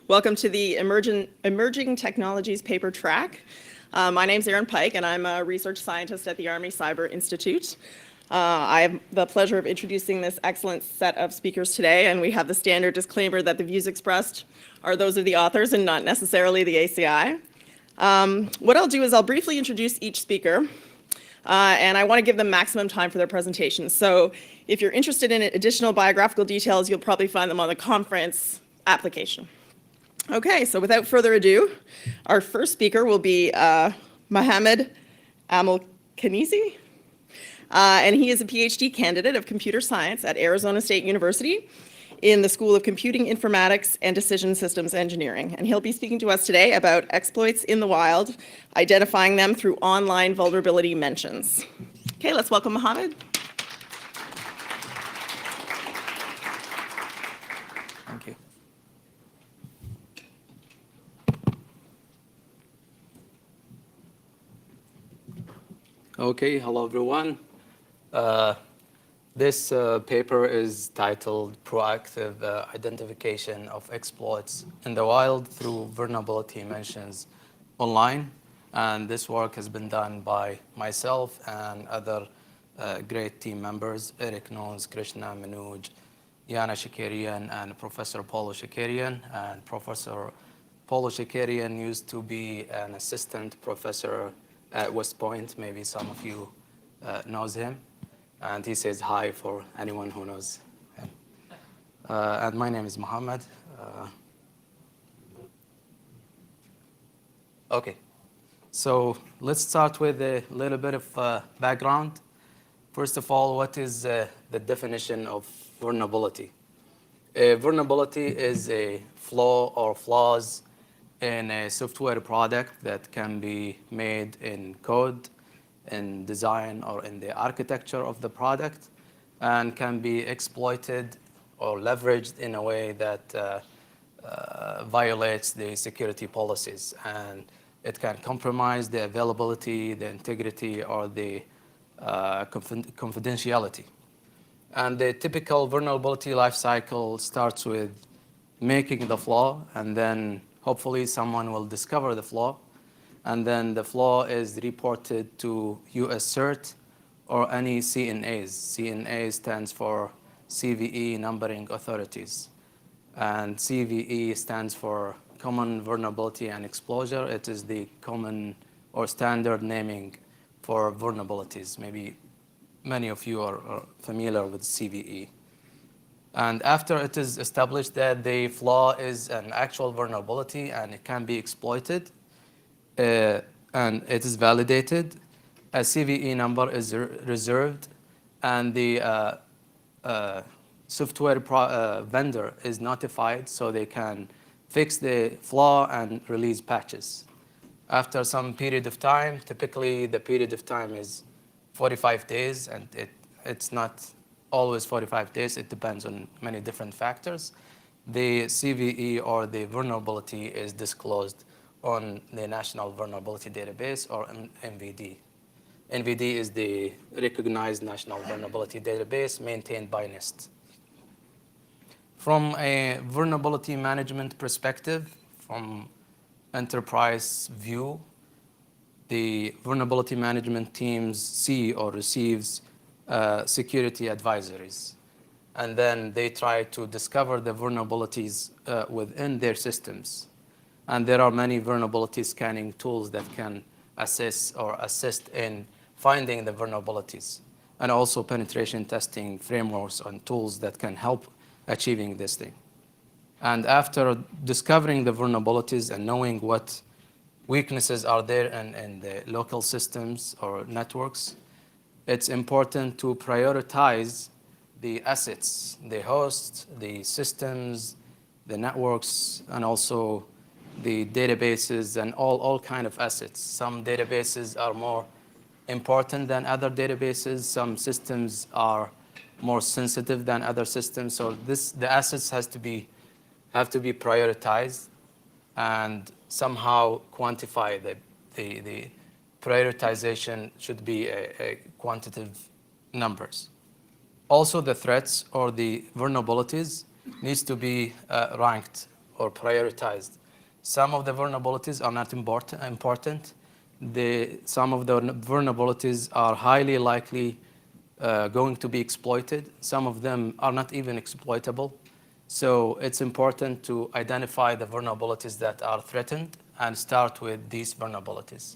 Welcome to the Emerging Technologies paper track. My name's Erin Pike, and I'm a research scientist at the Army Cyber Institute. I have the pleasure of introducing this excellent set of speakers today, and we have the standard disclaimer that the views expressed are those of the authors and not necessarily the ACI. What I'll do is I'll briefly introduce each speaker, and I want to give them maximum time for their presentation. So if you're interested in additional biographical details, you'll probably find them on the conference application. Okay, so without further ado, our first speaker will be Mohammed Amelkhanisi, and he is a PhD candidate of computer science at Arizona State University in the School of Computing Informatics and Decision Systems Engineering. And he'll be speaking to us today about exploits in the wild, identifying them through online vulnerability mentions. Okay, let's welcome Mohammed. Thank you. Okay, hello everyone. This paper is titled Proactive Identification of Exploits in the Wild Through Vulnerability Mentions Online. And this work has been done by myself and other great team members, Eric Nones, Krishna Manoj, Yana Shakarian, and Professor Paulo Shakarian. And Professor Paulo Shakarian used to be an assistant professor at West Point. Maybe some of you knows him. And he says hi for anyone who knows him. And my name is Mohammed. Okay, so let's start with a little bit of background. First of all, what is the definition of vulnerability? Vulnerability is a flaw or flaws in a software product that can be made in code, in design, or in the architecture of the product, and can be exploited or leveraged in a way that violates the security policies. And it can compromise the availability, the integrity, or the confidentiality. And the typical vulnerability lifecycle starts with making the flaw, and then hopefully someone will discover the flaw, and then the flaw is reported to US CERT or any CNAs. CNA stands for CVE Numbering Authorities, and CVE stands for Common Vulnerability and Exposure. It is the common or standard naming for vulnerabilities. Maybe many of you are familiar with CVE. And after it is established that the flaw is an actual vulnerability and it can be exploited, and it is validated, a CVE number is reserved, and the software vendor is notified so they can fix the flaw and release patches. After some period of time, typically the period of time is 45 days, and it's not always 45 days. It depends on many different factors. The CVE or the vulnerability is disclosed on the National Vulnerability Database, or NVD. NVD is the recognized National Vulnerability Database maintained by NIST. From a vulnerability management perspective, from enterprise view, the vulnerability management teams see or receives security advisories. And then they try to discover the vulnerabilities within their systems. And there are many vulnerability scanning tools that can assess or assist in finding the vulnerabilities, and also penetration testing frameworks and tools that can help achieving this thing. And after discovering the vulnerabilities and knowing what weaknesses are there in the local systems or networks, it's important to prioritize the assets, the hosts, the systems, the networks, and also the databases and all kind of assets. Some databases are more important than other databases. Some systems are more sensitive than other systems. So the assets have to be prioritized and somehow quantify the prioritization should be a quantitative numbers. Also, the threats or the vulnerabilities needs to be ranked or prioritized. Some of the vulnerabilities are not important. Some of the vulnerabilities are highly likely going to be exploited. Some of them are not even exploitable. So it's important to identify the vulnerabilities that are threatened and start with these vulnerabilities.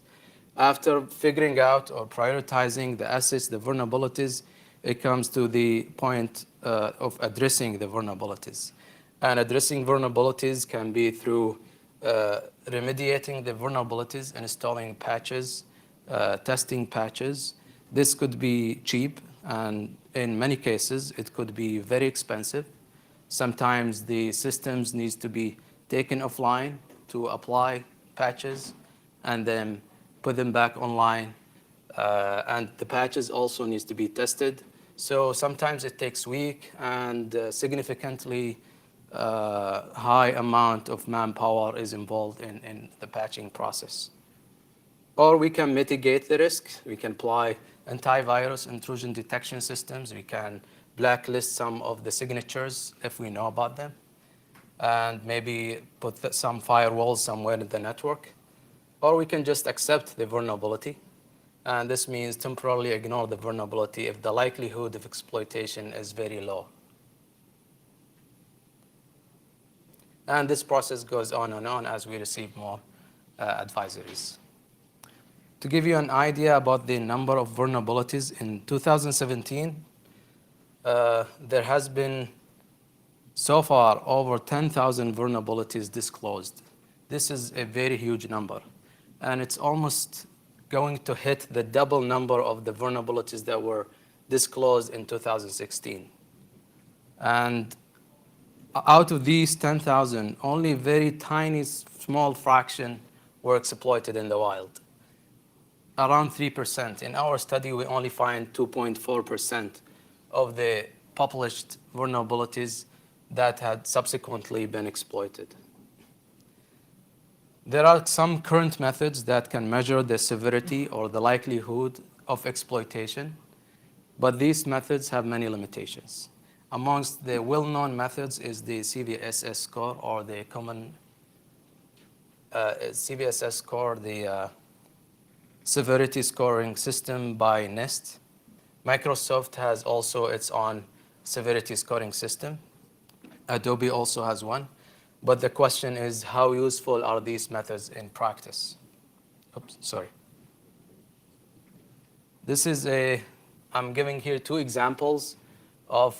After figuring out or prioritizing the assets, the vulnerabilities, it comes to the point of addressing the vulnerabilities. And addressing vulnerabilities can be through remediating the vulnerabilities, installing patches, testing patches. This could be cheap, and in many cases, it could be very expensive. Sometimes the systems needs to be taken offline to apply patches and then put them back online. And the patches also needs to be tested. So sometimes it takes weeks and significantly high amount of manpower is involved in the patching process. Or we can mitigate the risk. We can apply antivirus intrusion detection systems. We can blacklist some of the signatures if we know about them, and maybe put some firewalls somewhere in the network. Or we can just accept the vulnerability. And this means temporarily ignore the vulnerability if the likelihood of exploitation is very low. And this process goes on and on as we receive more advisories. To give you an idea about the number of vulnerabilities, in 2017, there has been so far over 10,000 vulnerabilities disclosed. This is a very huge number. And it's almost going to hit the double number of the vulnerabilities that were disclosed in 2016. And out of these 10,000, only very tiny, small fraction were exploited in the wild. Around 3%. In our study, we only find 2.4% of the published vulnerabilities that had subsequently been exploited. There are some current methods that can measure the severity or the likelihood of exploitation, but these methods have many limitations. Amongst the well-known methods is the CVSS score, or the common CVSS score, the severity scoring system by NIST. Microsoft has also its own severity scoring system. Adobe also has one. But the question is, how useful are these methods in practice? Oops, sorry. I'm giving here two examples of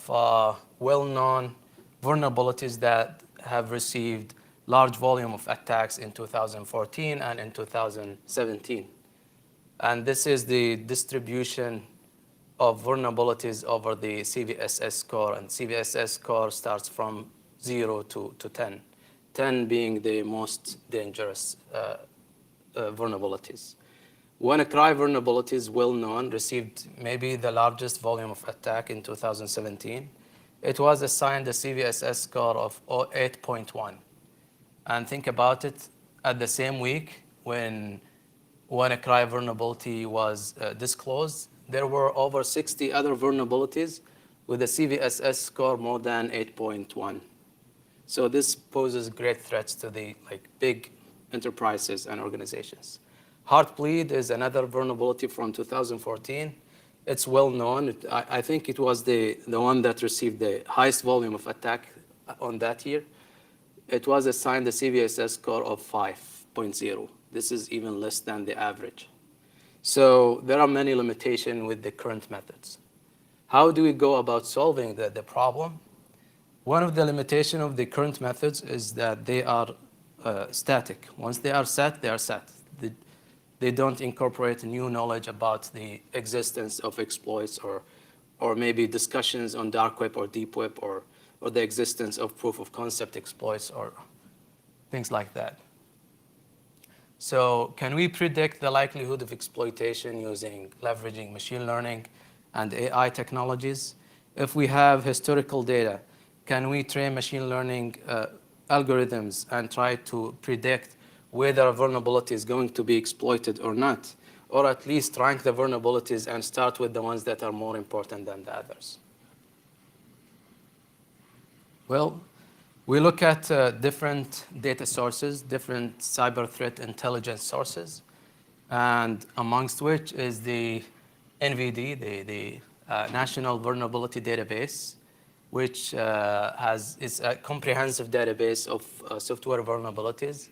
well-known vulnerabilities that have received large volume of attacks in 2014 and in 2017. And this is the distribution of vulnerabilities over the CVSS score. And CVSS score starts from 0 to 10, 10 being the most dangerous vulnerabilities. WannaCry vulnerabilities, well known, received maybe the largest volume of attack in 2017. It was assigned a CVSS score of 8.1. And think about it, at the same week when WannaCry vulnerability was disclosed, there were over 60 other vulnerabilities with a CVSS score more than 8.1. So this poses great threats to the big enterprises and organizations. Heartbleed is another vulnerability from 2014. It's well known. I think it was the one that received the highest volume of attack on that year. It was assigned a CVSS score of 5.0. This is even less than the average. So there are many limitations with the current methods. How do we go about solving the problem? One of the limitations of the current methods is that they are static. Once they are set, they are set. They don't incorporate new knowledge about the existence of exploits or maybe discussions on dark web or deep web or the existence of proof of concept exploits or things like that. So can we predict the likelihood of exploitation using leveraging machine learning and AI technologies? If we have historical data, can we train machine learning algorithms and try to predict whether a vulnerability is going to be exploited or not, or at least rank the vulnerabilities and start with the ones that are more important than the others? Well, We look at different data sources, different cyber threat intelligence sources, and amongst which is the NVD, the National Vulnerability Database, which is a comprehensive database of software vulnerabilities.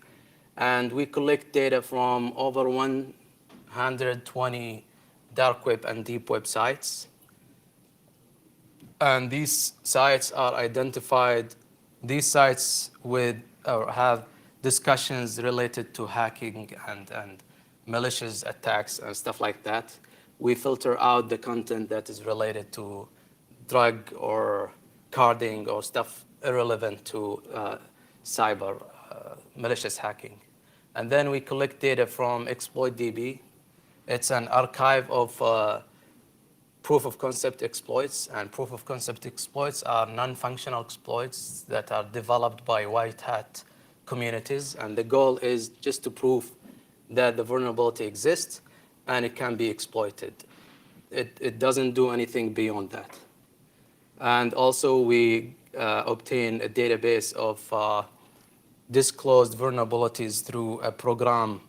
And we collect data from over 120 dark web and deep web sites. And these sites are identified, these sites with or have discussions related to hacking and malicious attacks and stuff like that. We filter out the content that is related to drug or carding or stuff irrelevant to cyber malicious hacking. And then we collect data from ExploitDB. It's an archive of proof of concept exploits, and proof of concept exploits are non-functional exploits that are developed by white hat communities, and the goal is just to prove that the vulnerability exists and it can be exploited. It doesn't do anything beyond that. And also we obtain a database of disclosed vulnerabilities through a program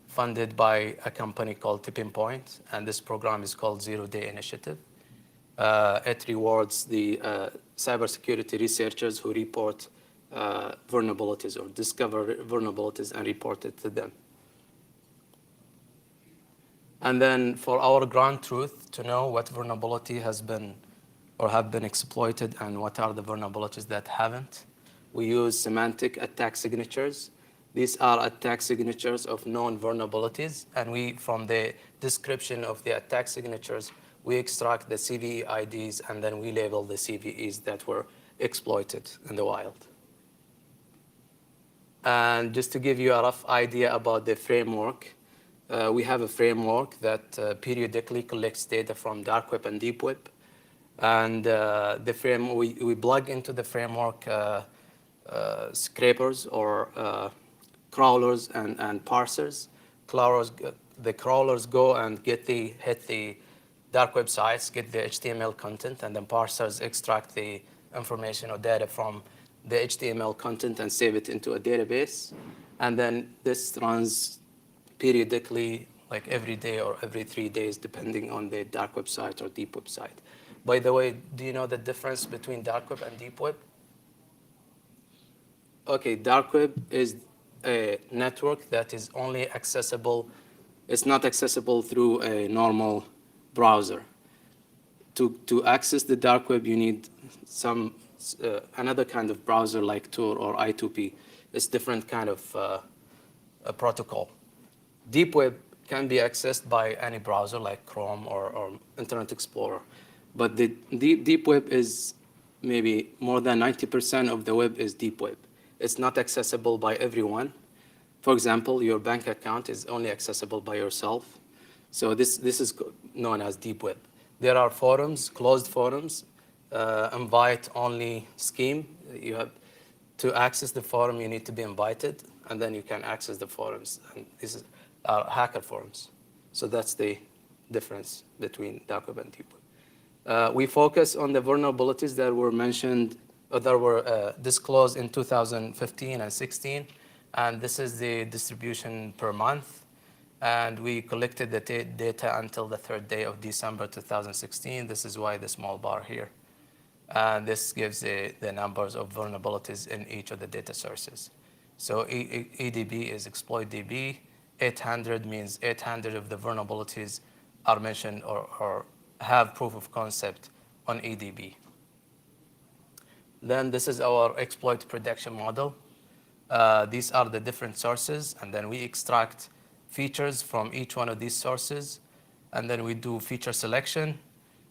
funded by a company called Tipping Point, and this program is called Zero Day Initiative. It rewards the cybersecurity researchers who report vulnerabilities or discover vulnerabilities and report it to them. And then for our ground truth, to know what vulnerability has been or have been exploited and what are the vulnerabilities that haven't, we use semantic attack signatures. These are attack signatures of known vulnerabilities, and we, from the description of the attack signatures, we extract the CVE IDs, and then we label the CVEs that were exploited in the wild. And just to give you a rough idea about the framework, we have a framework that periodically collects data from dark web and deep web. And we plug into the framework scrapers or crawlers and parsers. The crawlers go and hit the dark web sites, get the HTML content, and then parsers extract the information or data from the HTML content and save it into a database. And then this runs periodically, like every day or every 3 days, depending on the dark web site or deep web site. By the way, do you know the difference between dark web and deep web? Okay, dark web is a network that is only accessible, it's not accessible through a normal browser. To access the dark web, you need another kind of browser like Tor or I2P. It's different kind of a protocol. Deep web can be accessed by any browser like Chrome or Internet Explorer. But the deep web is maybe more than 90% of the web is deep web. It's not accessible by everyone. For example, your bank account is only accessible by yourself. So this is known as deep web. There are forums, closed forums, invite-only scheme. You have to access the forum, you need to be invited, and then you can access the forums. And these are hacker forums. So that's the difference between dark web and deep web. We focus on the vulnerabilities that were mentioned, that were disclosed in 2015 and 16. And this is the distribution per month. And we collected the data until the 3rd day of December 2016. This is why the small bar here. And this gives the numbers of vulnerabilities in each of the data sources. So EDB is ExploitDB. 800 means 800 of the vulnerabilities are mentioned or have proof of concept on EDB. Then this is our exploit prediction model. These are the different sources, and then we extract features from each one of these sources, and then we do feature selection.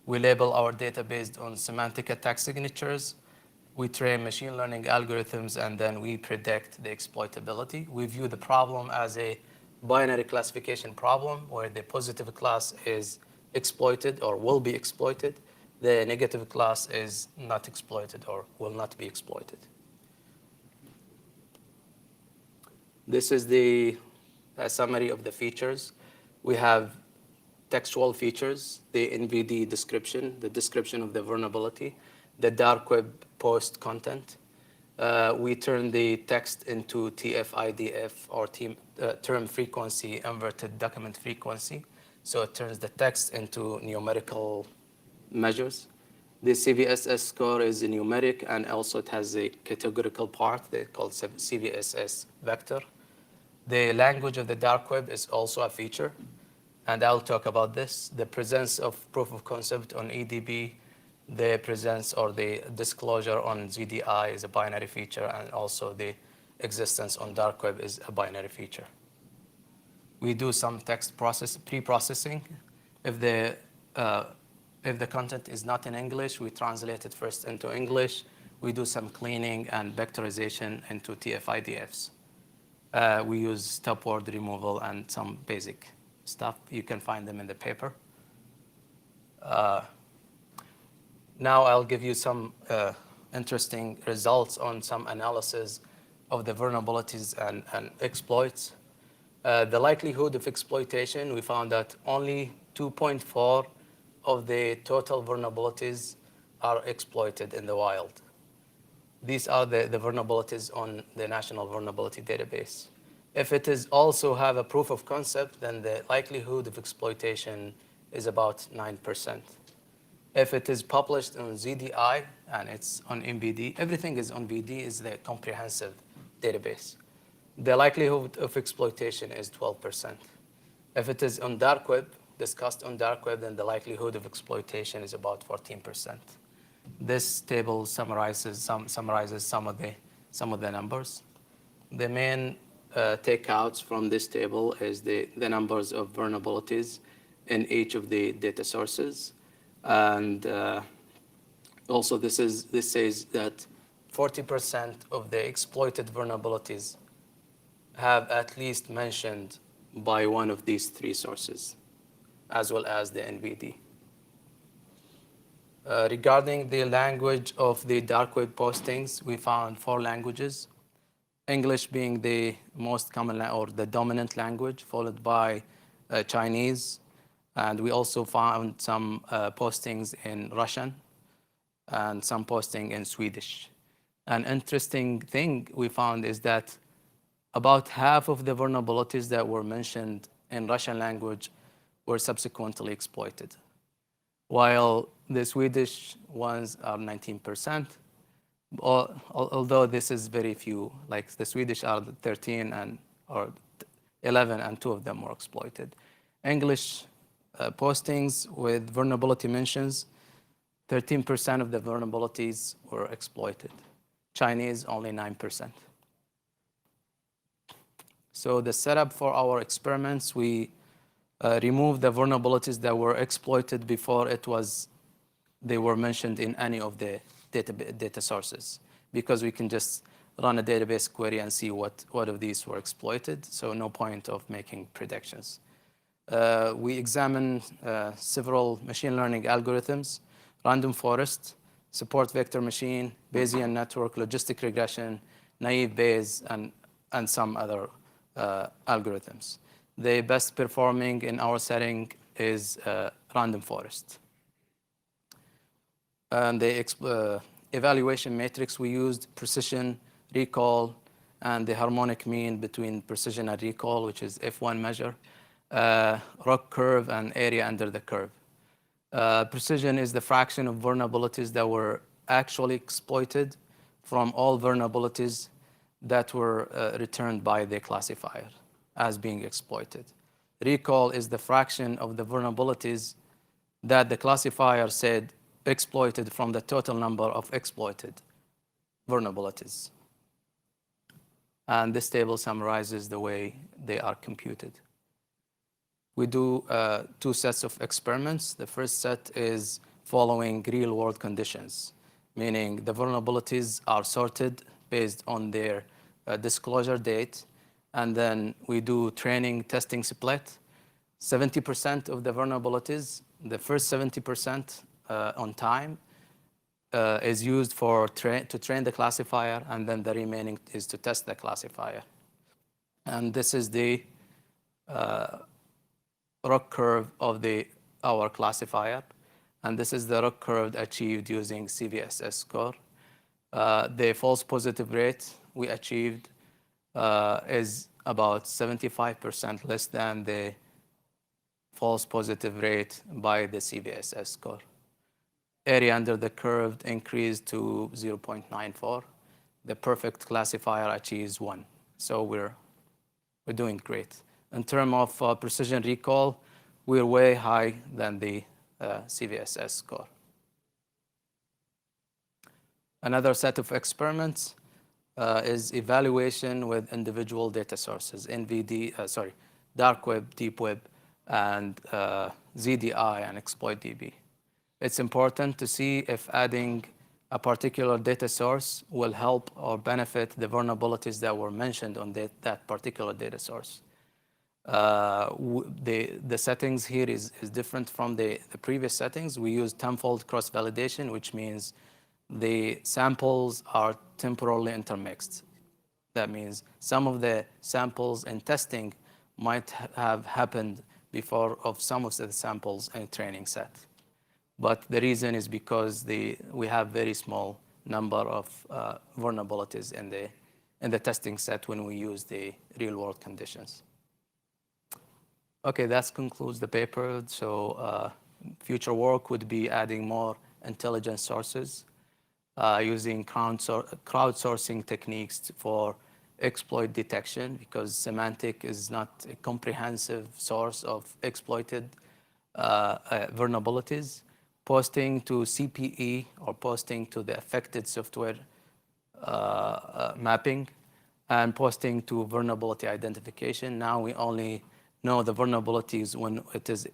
We label our data based on semantic attack signatures. We train machine learning algorithms, and then we predict the exploitability. We view the problem as a binary classification problem where the positive class is exploited or will be exploited. The negative class is not exploited or will not be exploited. This is the summary of the features. We have textual features, the NVD description, the description of the vulnerability, the dark web post content, We turn the text into TF-IDF, or term frequency inverted document frequency. So it turns the text into numerical measures. The CVSS score is a numeric, and also it has a categorical part they call CVSS vector. The language of the dark web is also a feature, and I'll talk about this. The presence of proof of concept on EDB, the presence or the disclosure on ZDI is a binary feature, and also the existence on dark web is a binary feature. We do some text pre-processing. If the content is not in English, we translate it first into English. We do some cleaning and vectorization into TF-IDFs. We use stop word removal and some basic stuff. You can find them in the paper. Now I'll give you some interesting results on some analysis of the vulnerabilities and exploits. The likelihood of exploitation, we found that only 2.4 of the total vulnerabilities are exploited in the wild. These are the vulnerabilities on the National Vulnerability Database. If it is also have a proof of concept, then the likelihood of exploitation is about 9%. If it is published on ZDI and it's on MVD, everything is on VD, is the comprehensive database. The likelihood of exploitation is 12%. If it is on dark web, discussed on dark web, then the likelihood of exploitation is about 14%. This table summarizes some of the numbers. The main takeouts from this table is the numbers of vulnerabilities in each of the data sources, and also this says that 40% of the exploited vulnerabilities have at least mentioned by one of these three sources, as well as the NVD. Regarding the language of the dark web postings, we found 4 languages, English being the most common or the dominant language, followed by Chinese. And we also found some postings in Russian and some posting in Swedish. An interesting thing we found is that about half of the vulnerabilities that were mentioned in Russian language were subsequently exploited, while the Swedish ones are 19%, although this is very few. Like the Swedish are 13 or 11, and 2 of them were exploited. English postings with vulnerability mentions, 13% of the vulnerabilities were exploited. Chinese, only 9%. So the setup for our experiments, we removed the vulnerabilities that were exploited before they were mentioned in any of the data sources, because we can just run a database query and see what of these were exploited, so no point of making predictions. We examined several machine learning algorithms, random forest, support vector machine, Bayesian network, logistic regression, naive Bayes, and some other algorithms. The best performing in our setting is random forest. And the evaluation matrix we used, precision, recall, and the harmonic mean between precision and recall, which is F1 measure, ROC curve, and area under the curve. Precision is the fraction of vulnerabilities that were actually exploited from all vulnerabilities that were returned by the classifier as being exploited. Recall is the fraction of the vulnerabilities that the classifier said exploited from the total number of exploited vulnerabilities. And this table summarizes the way they are computed. We do 2 sets of experiments. The first set is following real-world conditions, meaning the vulnerabilities are sorted based on their disclosure date, and then we do training testing split. 70% of the vulnerabilities, the first 70% on time, is used to train the classifier, and then the remaining is to test the classifier. And this is the ROC curve of our classifier, and this is the ROC curve achieved using CVSS score. The false positive rate we achieved is about 75% less than the false positive rate by the CVSS score. Area under the curve increased to 0.94. The perfect classifier achieves 1. So we're doing great. In terms of precision recall, we're way high than the CVSS score. Another set of experiments is evaluation with individual data sources, dark web, deep web, and ZDI and exploit DB. It's important to see if adding a particular data source will help or benefit the vulnerabilities that were mentioned on that particular data source. The settings here is different from the previous settings. We use tenfold cross-validation, which means the samples are temporally intermixed. That means some of the samples in testing might have happened before of some of the samples in training set. But the reason is because we have very small number of vulnerabilities in the testing set when we use the real-world conditions. Okay, that concludes the paper. So future work would be adding more intelligence sources, using crowdsourcing techniques for exploit detection, because semantic is not a comprehensive source of exploited vulnerabilities. Posting to CPE or posting to the affected software mapping, and posting to vulnerability identification. Now we only know the vulnerabilities when it is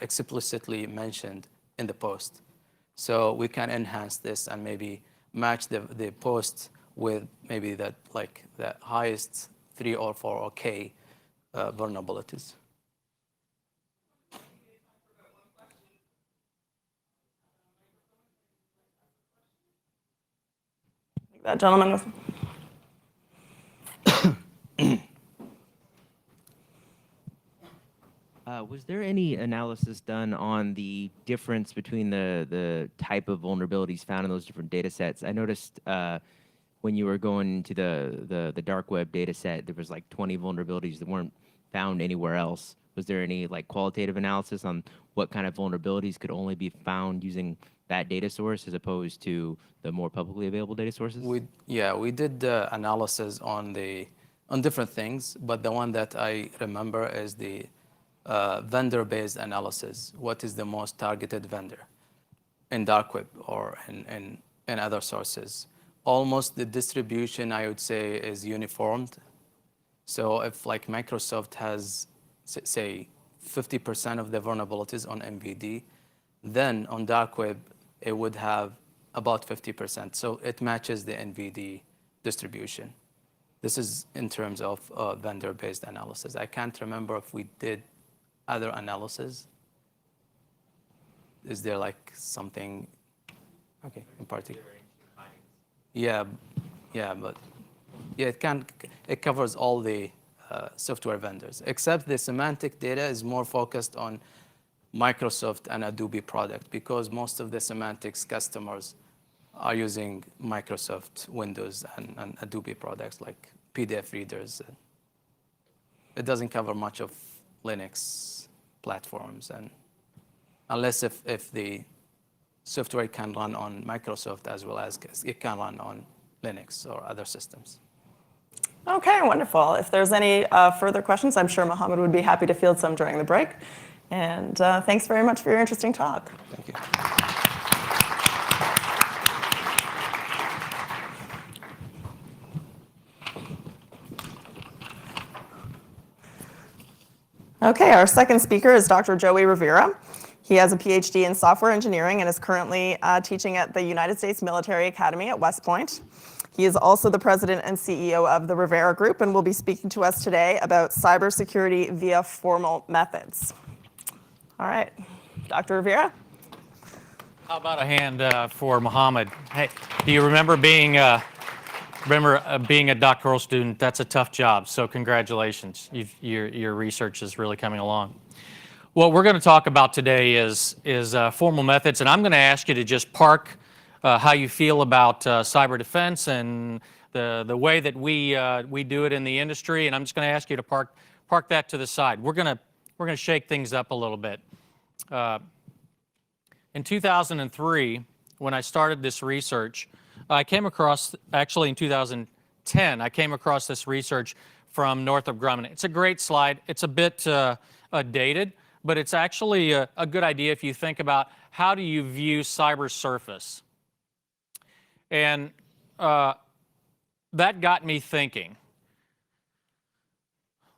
explicitly mentioned in the post. So we can enhance this and maybe match the post with maybe the highest 3 or 4 or K vulnerabilities. That gentleman was. Was there any analysis done on the difference between the type of vulnerabilities found in those different data sets? I noticed when you were going to the dark web data set, there was like 20 vulnerabilities that weren't found anywhere else. Was there any qualitative analysis on what kind of vulnerabilities could only be found using that data source as opposed to the more publicly available data sources? We did analysis on different things, but the one that I remember is the vendor-based analysis. What is the most targeted vendor in dark web or in other sources? Almost the distribution, I would say, is uniformed. So if Microsoft has, say, 50% of the vulnerabilities on MVD, then on dark web, it would have about 50%. So it matches the NVD distribution. This is in terms of vendor-based analysis. I can't remember if we did other analysis. Is there something, okay, in particular? It covers all the software vendors, except the semantic data is more focused on Microsoft and Adobe product, because most of the semantics customers are using Microsoft Windows and Adobe products like PDF readers. It doesn't cover much of Linux platforms, and unless if the software can run on Microsoft as well as it can run on Linux or other systems. Okay, wonderful. If there's any further questions, I'm sure Mohammed would be happy to field some during the break. And thanks very much for your interesting talk. Thank you. Okay, our second speaker is Dr. Joey Rivera. He has a PhD in software engineering and is currently teaching at the United States Military Academy at West Point. He is also the president and CEO of the Rivera Group and will be speaking to us today about cybersecurity via formal methods. All right, Dr. Rivera. How about a hand for Mohammed? Hey, do you remember being a doctoral student? That's a tough job, so congratulations. Your research is really coming along. What we're going to talk about today is formal methods, and I'm going to ask you to just park how you feel about cyber defense and the way that we do it in the industry. And I'm just going to ask you to park that to the side. We're going to shake things up a little bit. In 2003, when I started this research, I came across, actually in 2010, I came across this research from Northrop Grumman. It's a great slide. It's a bit dated, but it's actually a good idea if you think about how do you view cyber surface. And that got me thinking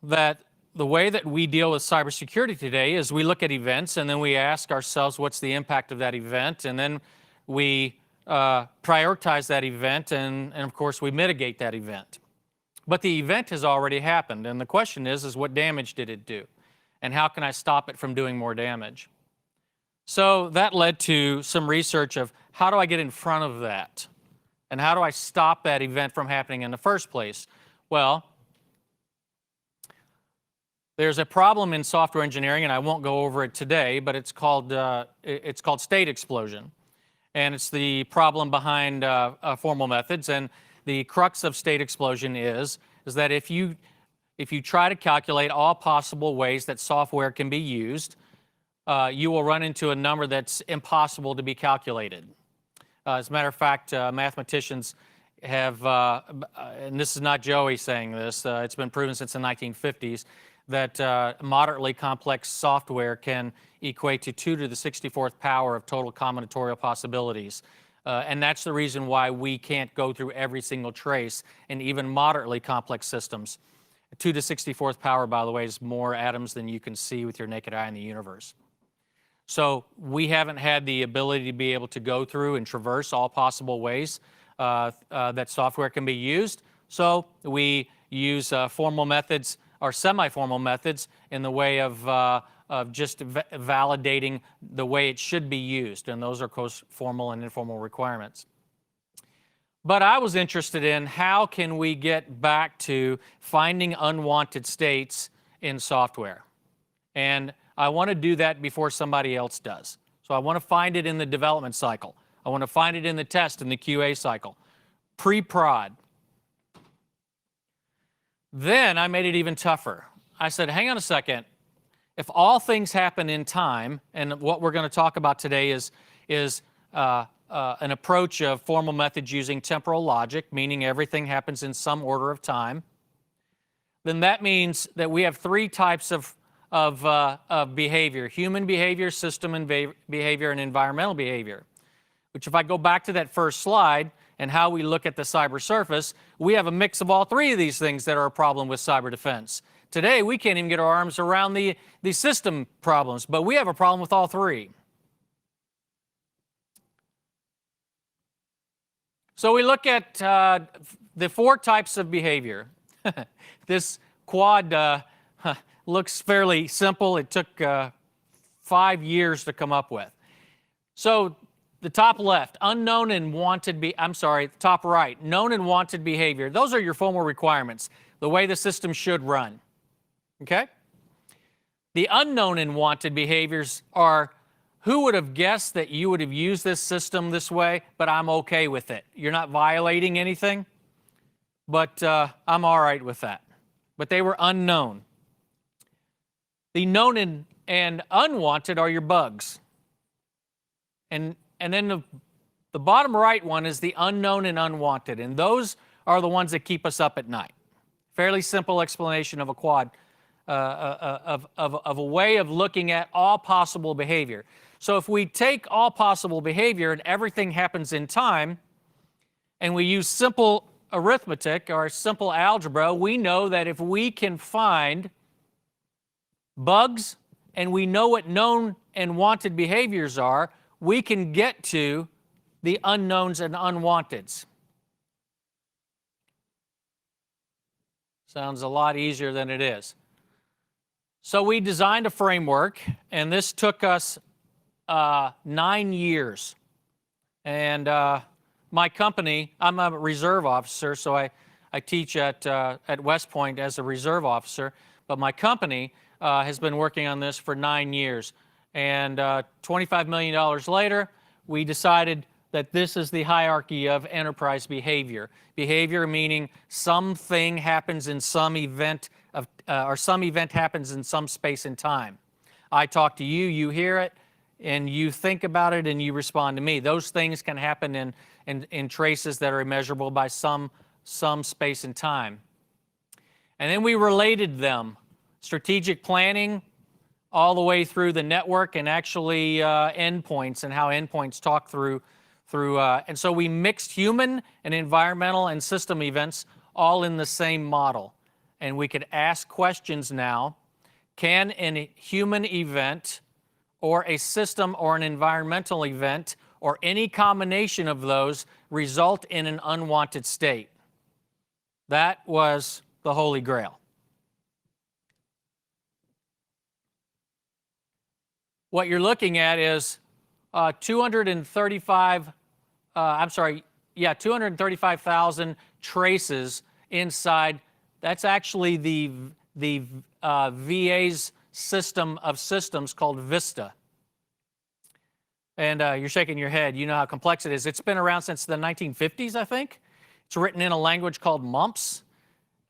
that the way that we deal with cybersecurity today is we look at events and then we ask ourselves what's the impact of that event, and then we prioritize that event, and of course we mitigate that event. But the event has already happened, and the question is what damage did it do? And how can I stop it from doing more damage? So that led to some research of how do I get in front of that? And how do I stop that event from happening in the first place? Well, there's a problem in software engineering, and I won't go over it today, but it's called state explosion. And it's the problem behind formal methods. And the crux of state explosion is that if you try to calculate all possible ways that software can be used, you will run into a number that's impossible to be calculated. As a matter of fact, mathematicians have, and this is not Joey saying this, it's been proven since the 1950s, that moderately complex software can equate to 2 to the 64th power of total combinatorial possibilities. And that's the reason why we can't go through every single trace in even moderately complex systems. 2 to 64th power, by the way, is more atoms than you can see with your naked eye in the universe. So we haven't had the ability to be able to go through and traverse all possible ways that software can be used. So we use formal methods or semi-formal methods in the way of just validating the way it should be used. And those are, of course, formal and informal requirements. But I was interested in how can we get back to finding unwanted states in software. And I want to do that before somebody else does. So I want to find it in the development cycle. I want to find it in the test, in the QA cycle, pre-prod. Then I made it even tougher. I said, hang on a second. If all things happen in time, and what we're going to talk about today is an approach of formal methods using temporal logic, meaning everything happens in some order of time, then that means that we have 3 types of behavior: human behavior, system and behavior, and environmental behavior. Which, if I go back to that first slide and how we look at the cyber surface, we have a mix of all 3 of these things that are a problem with cyber defense. Today, we can't even get our arms around the system problems, but we have a problem with all 3. So we look at the 4 types of behavior. This quad looks fairly simple. It took 5 years to come up with. So the top left, unknown and wanted, top right, known and wanted behavior. Those are your formal requirements, the way the system should run. Okay? The unknown and wanted behaviors are, who would have guessed that you would have used this system this way, but I'm okay with it. You're not violating anything, but I'm all right with that. But they were unknown. The known and unwanted are your bugs. And then the bottom right one is the unknown and unwanted, and those are the ones that keep us up at night. Fairly simple explanation of a quad, of a way of looking at all possible behavior. So if we take all possible behavior and everything happens in time, and we use simple arithmetic or simple algebra, we know that if we can find bugs and we know what known and wanted behaviors are, we can get to the unknowns and unwanteds. Sounds a lot easier than it is. So we designed a framework, and this took us 9 years. And my company, I'm a reserve officer, so I teach at West Point as a reserve officer, but my company has been working on this for 9 years. And $25 million later, we decided that this is the hierarchy of enterprise behavior. Behavior meaning something happens in some event or some event happens in some space and time. I talk to you, you hear it, and you think about it, and you respond to me. Those things can happen in traces that are immeasurable by some space and time. And then we related them, strategic planning, all the way through the network, and actually endpoints and how endpoints talk through. And so we mixed human and environmental and system events all in the same model. And we could ask questions now. Can a human event or a system or an environmental event or any combination of those result in an unwanted state? That was the Holy Grail. What you're looking at is 235,000 traces inside. That's actually the VA's system of systems called Vista. And you're shaking your head. You know how complex it is. It's been around since the 1950s, I think. It's written in a language called MUMPS,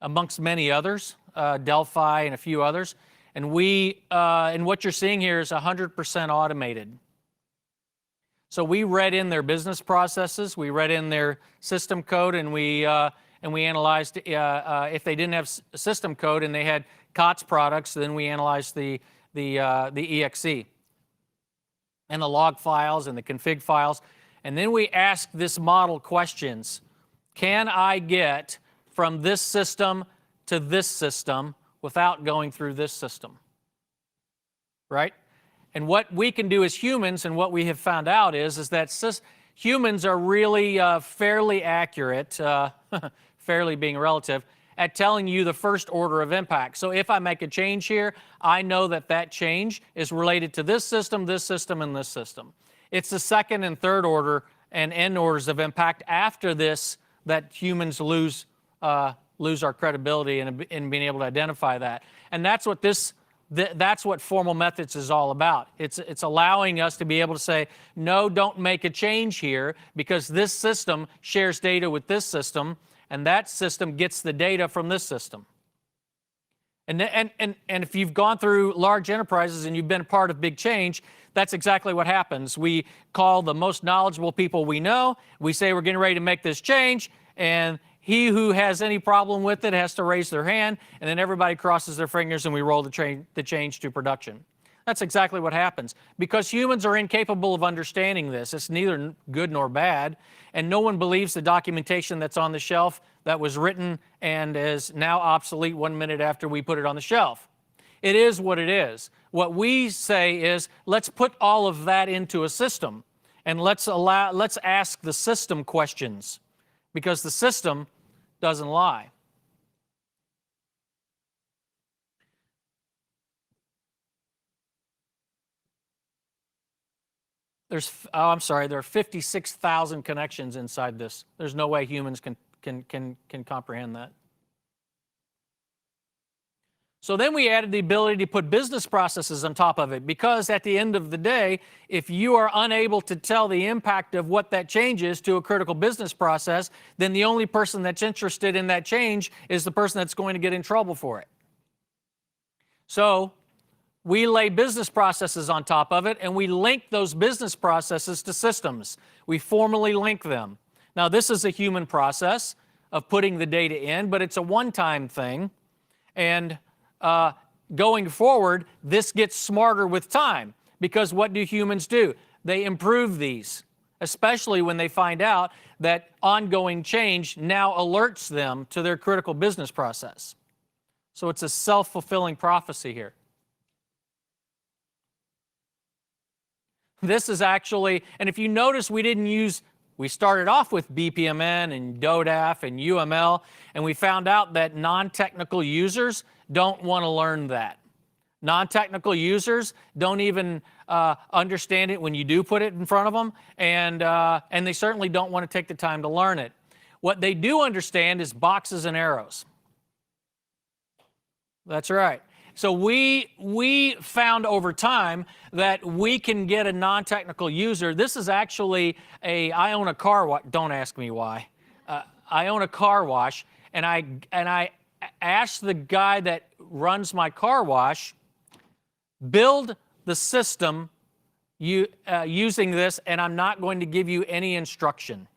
amongst many others, Delphi and a few others. And what you're seeing here is 100% automated. So we read in their business processes, we read in their system code, and we analyzed if they didn't have system code and they had COTS products, then we analyzed the EXE and the log files and the config files. And then we asked this model questions. Can I get from this system to this system without going through this system? Right? And what we can do as humans, and what we have found out is that humans are really fairly accurate, fairly being relative, at telling you the first order of impact. So if I make a change here, I know that that change is related to this system, and this system. It's the second and third order and end orders of impact after this that humans lose our credibility in being able to identify that. And that's what that's what formal methods is all about. It's allowing us to be able to say, no, don't make a change here because this system shares data with this system, and that system gets the data from this system. And if you've gone through large enterprises and you've been a part of big change, that's exactly what happens. We call the most knowledgeable people we know. We say we're getting ready to make this change, and he who has any problem with it has to raise their hand, and then everybody crosses their fingers and we roll the change to production. That's exactly what happens. Because humans are incapable of understanding this. It's neither good nor bad, and no one believes the documentation that's on the shelf that was written and is now obsolete 1 minute after we put it on the shelf. It is what it is. What we say is, let's put all of that into a system, and let's ask the system questions, because the system doesn't lie. There are 56,000 connections inside this. There's no way humans can comprehend that. So then we added the ability to put business processes on top of it, because at the end of the day, if you are unable to tell the impact of what that change is to a critical business process, then the only person that's interested in that change is the person that's going to get in trouble for it. So we lay business processes on top of it, and we link those business processes to systems. We formally link them. Now, this is a human process of putting the data in, but it's a one-time thing. And going forward, this gets smarter with time, because what do humans do? They improve these, especially when they find out that ongoing change now alerts them to their critical business process. So it's a self-fulfilling prophecy here. This is actually, and if you notice, we started off with BPMN and DODAF and UML, and we found out that non-technical users don't want to learn that. Non-technical users don't even understand it when you do put it in front of them, and they certainly don't want to take the time to learn it. What they do understand is boxes and arrows. That's right. So we found over time that we can get a non-technical user. This is actually I own a car wash. Don't ask me why. I own a car wash, and I asked the guy that runs my car wash, build the system using this, and I'm not going to give you any instruction.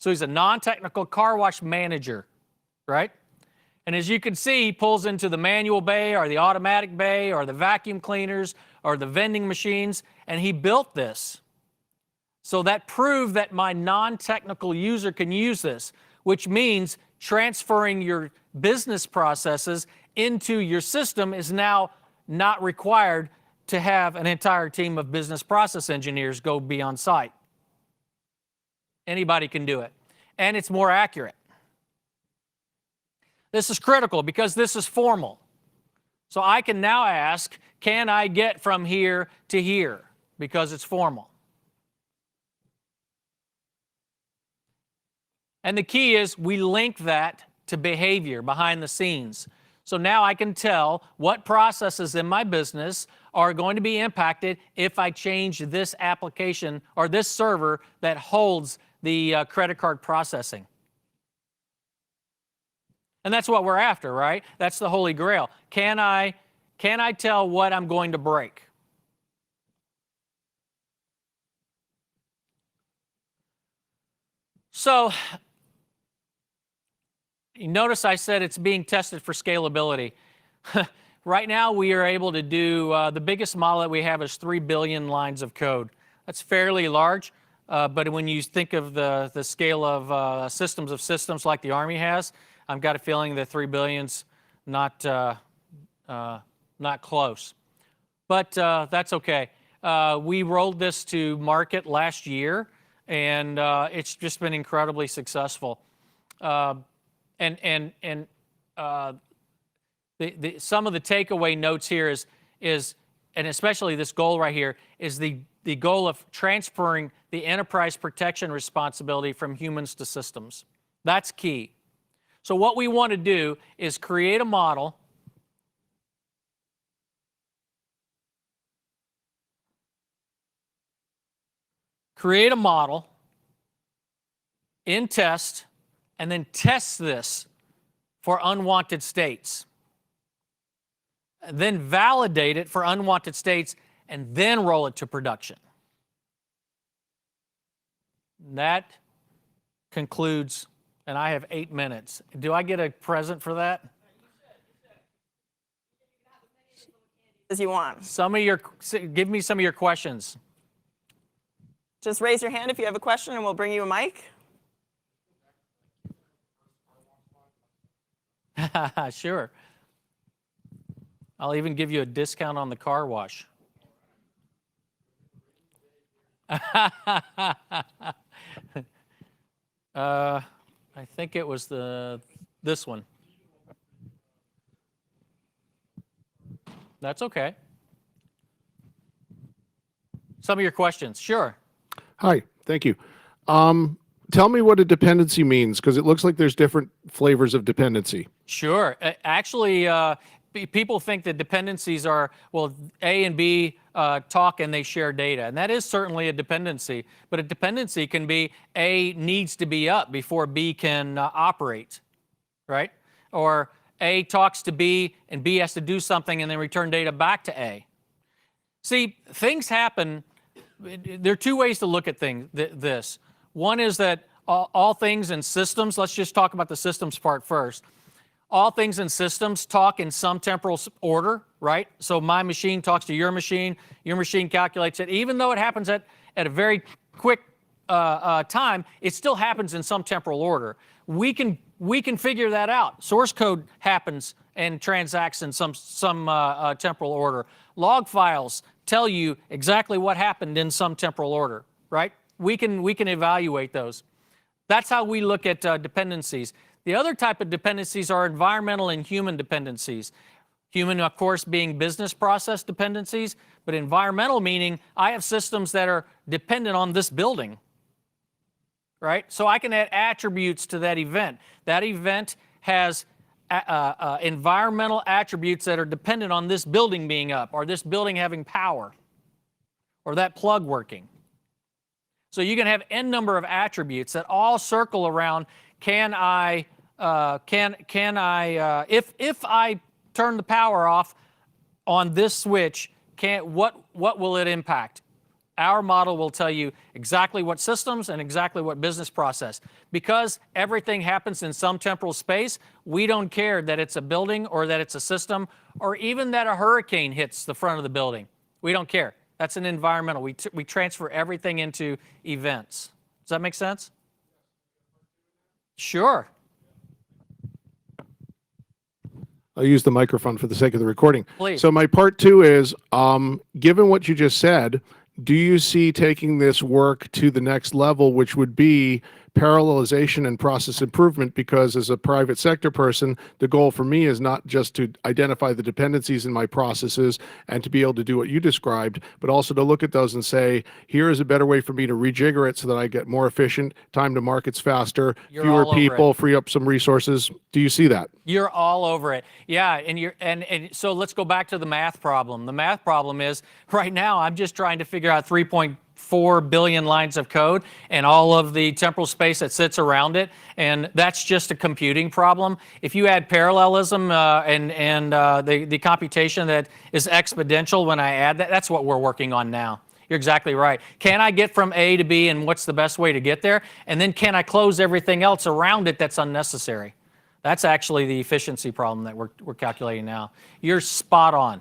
So he's a non-technical car wash manager, right? And as you can see, he pulls into the manual bay or the automatic bay or the vacuum cleaners or the vending machines, and he built this. So that proved that my non-technical user can use this, which means transferring your business processes into your system is now not required to have an entire team of business process engineers go be on site. Anybody can do it. And it's more accurate. This is critical because this is formal. So I can now ask, can I get from here to here? Because it's formal. And the key is we link that to behavior behind the scenes. So now I can tell what processes in my business are going to be impacted if I change this application or this server that holds the credit card processing. And that's what we're after, right? That's the Holy Grail. Can I tell what I'm going to break? So you notice I said it's being tested for scalability. Right now we are able to do, the biggest model that we have is 3 billion lines of code. That's fairly large, but when you think of the scale of systems like the Army has, I've got a feeling that 3 billion's not close. But that's okay. We rolled this to market last year, and it's just been incredibly successful. Some of the takeaway notes here is, and especially this goal right here, is the goal of transferring the enterprise protection responsibility from humans to systems. That's key. So what we want to do is create a model in test, and then test this for unwanted states. And then validate it for unwanted states, and then roll it to production. That concludes, and I have 8 minutes. Do I get a present for that? As you want. Give me some of your questions. Just raise your hand if you have a question, and we'll bring you a mic. Sure. I'll even give you a discount on the car wash. I think it was this one. That's okay. Some of your questions, sure. Hi, thank you. Tell me what a dependency means, because it looks like there's different flavors of dependency. Sure. Actually, people think that dependencies are, well, A and B talk and they share data. And that is certainly a dependency. But a dependency can be A needs to be up before B can operate, right? Or A talks to B and B has to do something and then return data back to A. See, things happen. There are two ways to look at this. One is that all things in systems, let's just talk about the systems part first. All things in systems talk in some temporal order, right? So my machine talks to your machine calculates it. Even though it happens at a very quick time, it still happens in some temporal order. We can figure that out. Source code happens and transacts in some temporal order. Log files tell you exactly what happened in some temporal order, right? We can evaluate those. That's how we look at dependencies. The other type of dependencies are environmental and human dependencies. Human, of course, being business process dependencies, but environmental meaning I have systems that are dependent on this building, right? So I can add attributes to that event. That event has environmental attributes that are dependent on this building being up, or this building having power, or that plug working. So you can have n number of attributes that all circle around, if I turn the power off on this switch, what will it impact? Our model will tell you exactly what systems and exactly what business process. Because everything happens in some temporal space, we don't care that it's a building or that it's a system or even that a hurricane hits the front of the building. We don't care. That's an environmental. We transfer everything into events. Does that make sense? Sure. I'll use the microphone for the sake of the recording. Please. So my part 2 is, given what you just said, do you see taking this work to the next level, which would be parallelization and process improvement? Because as a private sector person, the goal for me is not just to identify the dependencies in my processes and to be able to do what you described, but also to look at those and say, here is a better way for me to rejigger it so that I get more efficient, time to market's faster, You're fewer all over people, it. free up some resources. Do you see that? You're all over it. Yeah, and so let's go back to the math problem. The math problem is, right now, I'm just trying to figure out 3.4 billion lines of code and all of the temporal space that sits around it, and that's just a computing problem. If you add parallelism and the computation that is exponential when I add that, that's what we're working on now. You're exactly right. Can I get from A to B, and what's the best way to get there? And then can I close everything else around it that's unnecessary? That's actually the efficiency problem that we're calculating now. You're spot on.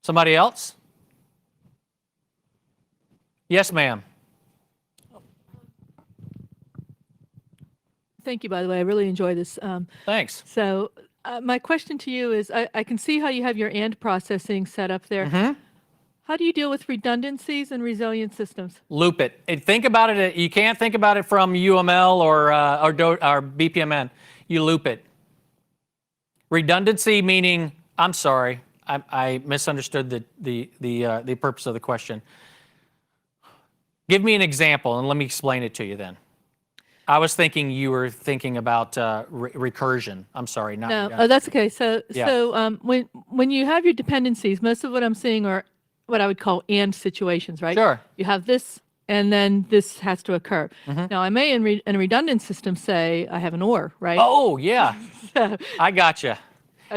Somebody else? Yes, ma'am. Thank you, by the way. I really enjoy this. Thanks. So my question to you is, I can see how you have your AND processing set up there. How do you deal with redundancies and resilient systems? Loop it. Think about it. You can't think about it from UML or BPMN. You loop it. Redundancy meaning, I'm sorry, I misunderstood the purpose of the question. Give me an example, and let me explain it to you then. I was thinking you were thinking about recursion. I'm sorry, not No, redundancy. that's okay. So, Yeah. when you have your dependencies, most of what I'm seeing are what I would call AND situations, right? Sure. You have this, and then this has to occur. Now, I may in a redundant system say I have an OR, right? Oh, yeah. I gotcha.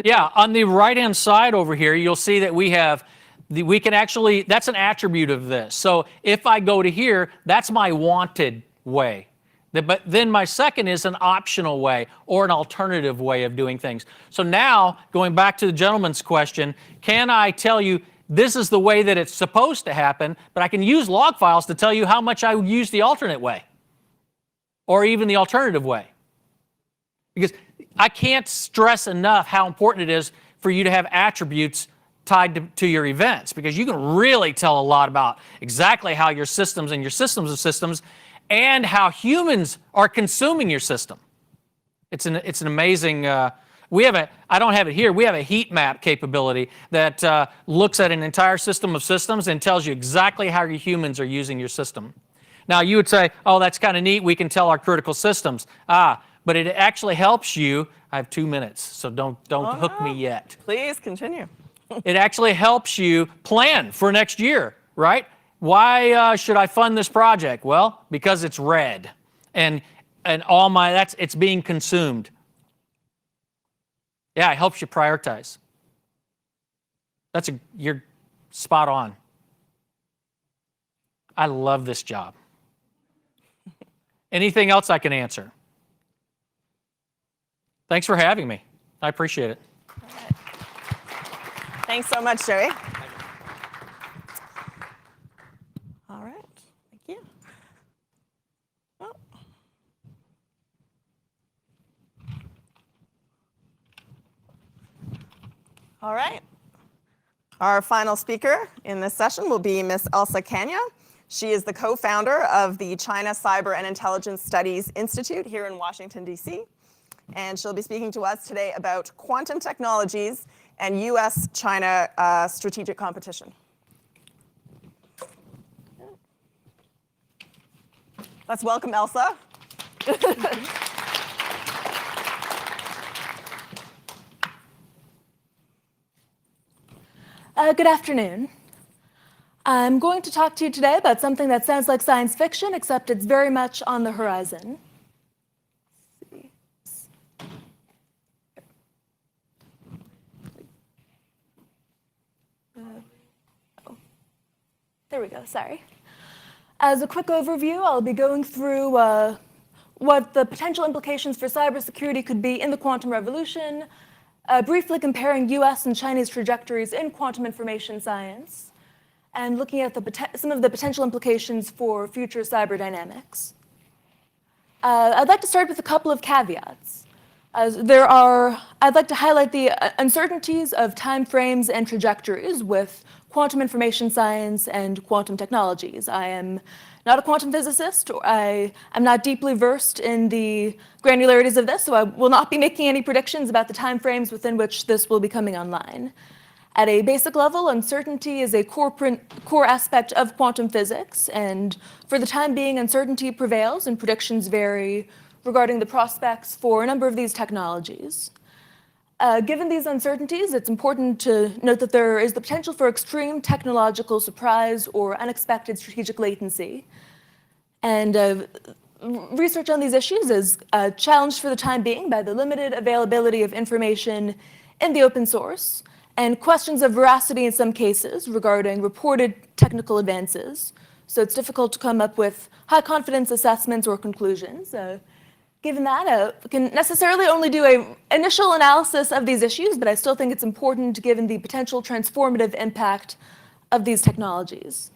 Yeah, on the right-hand side over here, you'll see that we have, we can actually, that's an attribute of this. So if I go to here, that's my wanted way. But then my second is an optional way or an alternative way of doing things. So now, going back to the gentleman's question, can I tell you this is the way that it's supposed to happen, but I can use log files to tell you how much I would use the alternate way or even the alternative way? Because I can't stress enough how important it is for you to have attributes tied to your events, because you can really tell a lot about exactly how your systems and your systems of systems and how humans are consuming your system. It's an amazing, we have I don't have it here, we have a heat map capability that looks at an entire system of systems and tells you exactly how your humans are using your system. Now you would say, oh, that's kind of neat, we can tell our critical systems. But it actually helps you, I have 2 minutes, so don't hook me yet. Please continue. It actually helps you plan for next year, right? Why should I fund this project? Well, because it's red, and all my it's being consumed. Yeah, it helps you prioritize. You're spot on. I love this job. Anything else I can answer? Thanks for having me. I appreciate it. Thanks so much, Joey. All right, thank you. Oh. All right. Our final speaker in this session will be Ms. Elsa Kanya. She is the co-founder of the China Cyber and Intelligence Studies Institute here in Washington, D.C. And she'll be speaking to us today about quantum technologies and U.S.-China strategic competition. Let's welcome Elsa. Good afternoon. I'm going to talk to you today about something that sounds like science fiction, except it's very much on the horizon. There we go, sorry. As a quick overview, I'll be going through what the potential implications for cybersecurity could be in the quantum revolution, briefly comparing US and Chinese trajectories in quantum information science, and looking at some of the potential implications for future cyber dynamics. I'd like to start with a couple of caveats. I'd like to highlight the uncertainties of timeframes and trajectories with quantum information science and quantum technologies. I am not a quantum physicist. I am not deeply versed in the granularities of this, so I will not be making any predictions about the timeframes within which this will be coming online. At a basic level, uncertainty is a core aspect of quantum physics, and for the time being, uncertainty prevails and predictions vary regarding the prospects for a number of these technologies. Given these uncertainties, it's important to note that there is the potential for extreme technological surprise or unexpected strategic latency. And research on these issues is challenged for the time being by the limited availability of information in the open source and questions of veracity in some cases regarding reported technical advances. So it's difficult to come up with high confidence assessments or conclusions. Given that, we can necessarily only do an initial analysis of these issues, but I still think it's important given the potential transformative impact of these technologies.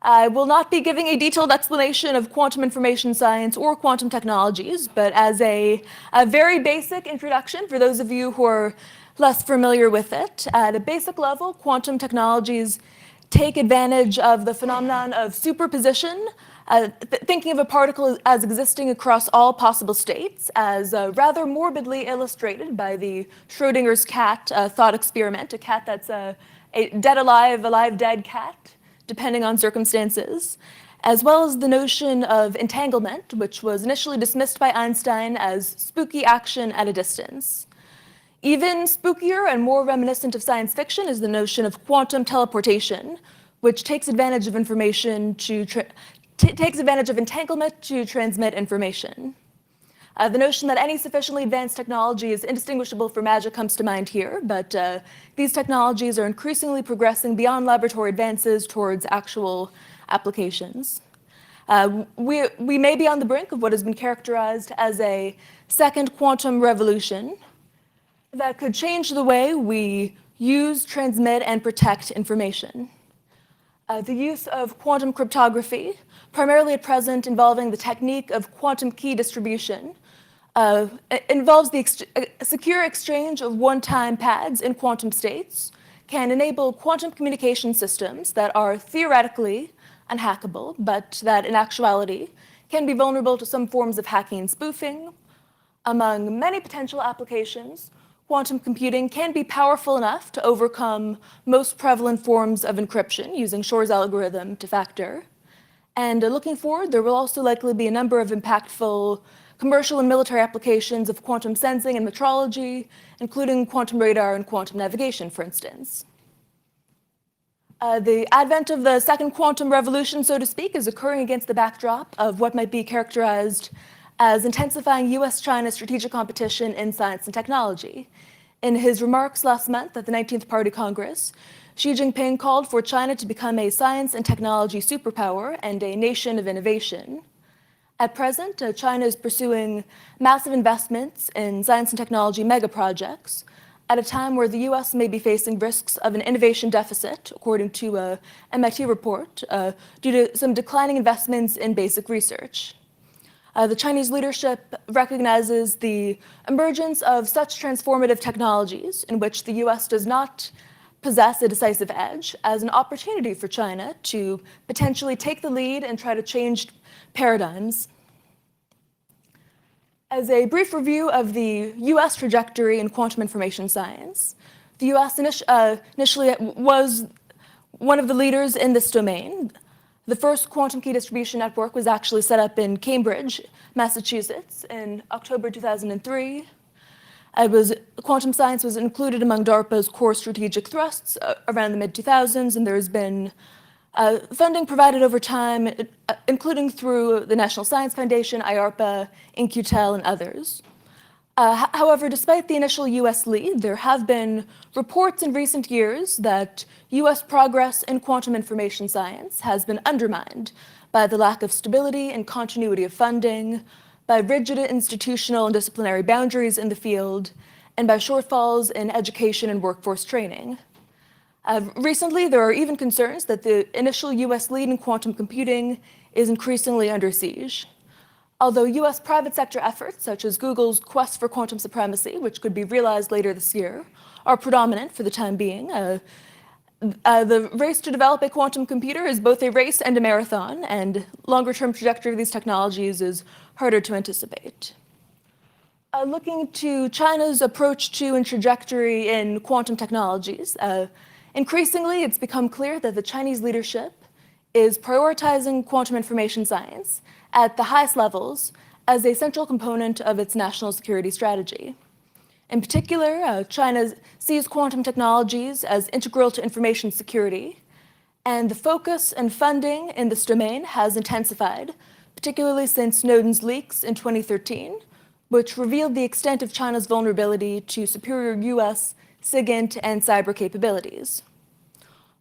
I will not be giving a detailed explanation of quantum information science or quantum technologies, but as a very basic introduction for those of you who are less familiar with it, at a basic level, quantum technologies take advantage of the phenomenon of superposition, thinking of a particle as existing across all possible states, as rather morbidly illustrated by the Schrodinger's cat thought experiment, a cat that's a dead-alive, alive-dead cat, depending on circumstances, as well as the notion of entanglement, which was initially dismissed by Einstein as spooky action at a distance. Even spookier and more reminiscent of science fiction is the notion of quantum teleportation, which takes advantage of entanglement to transmit information. The notion that any sufficiently advanced technology is indistinguishable from magic comes to mind here, but these technologies are increasingly progressing beyond laboratory advances towards actual applications. We may be on the brink of what has been characterized as a second quantum revolution that could change the way we use, transmit, and protect information. The use of quantum cryptography, primarily at present involving the technique of quantum key distribution, involves the secure exchange of one-time pads in quantum states, can enable quantum communication systems that are theoretically unhackable, but that in actuality can be vulnerable to some forms of hacking and spoofing. Among many potential applications, quantum computing can be powerful enough to overcome most prevalent forms of encryption using Shor's algorithm to factor. And looking forward, there will also likely be a number of impactful commercial and military applications of quantum sensing and metrology, including quantum radar and quantum navigation, for instance. The advent of the second quantum revolution, so to speak, is occurring against the backdrop of what might be characterized as intensifying US-China strategic competition in science and technology. In his remarks last month at the 19th Party Congress, Xi Jinping called for China to become a science and technology superpower and a nation of innovation. At present, China is pursuing massive investments in science and technology megaprojects at a time where the US may be facing risks of an innovation deficit, according to an MIT report, due to some declining investments in basic research. The Chinese leadership recognizes the emergence of such transformative technologies in which the US does not possess a decisive edge as an opportunity for China to potentially take the lead and try to change paradigms. As a brief review of the US trajectory in quantum information science, the US initially was one of the leaders in this domain. The first quantum key distribution network was actually set up in Cambridge, Massachusetts in October 2003. Quantum science was included among DARPA's core strategic thrusts around the mid-2000s, and there's been funding provided over time, including through the National Science Foundation, IARPA, In-Q-Tel, and others. However, despite the initial US lead, there have been reports in recent years that US progress in quantum information science has been undermined by the lack of stability and continuity of funding, by rigid institutional and disciplinary boundaries in the field, and by shortfalls in education and workforce training. Recently, there are even concerns that the initial US lead in quantum computing is increasingly under siege. Although US private sector efforts, such as Google's quest for quantum supremacy, which could be realized later this year, are predominant for the time being, the race to develop a quantum computer is both a race and a marathon, and longer-term trajectory of these technologies is harder to anticipate. Looking to China's approach to and trajectory in quantum technologies, increasingly it's become clear that the Chinese leadership is prioritizing quantum information science at the highest levels as a central component of its national security strategy. In particular, China sees quantum technologies as integral to information security, and the focus and funding in this domain has intensified, particularly since Snowden's leaks in 2013, which revealed the extent of China's vulnerability to superior US, SIGINT, and cyber capabilities.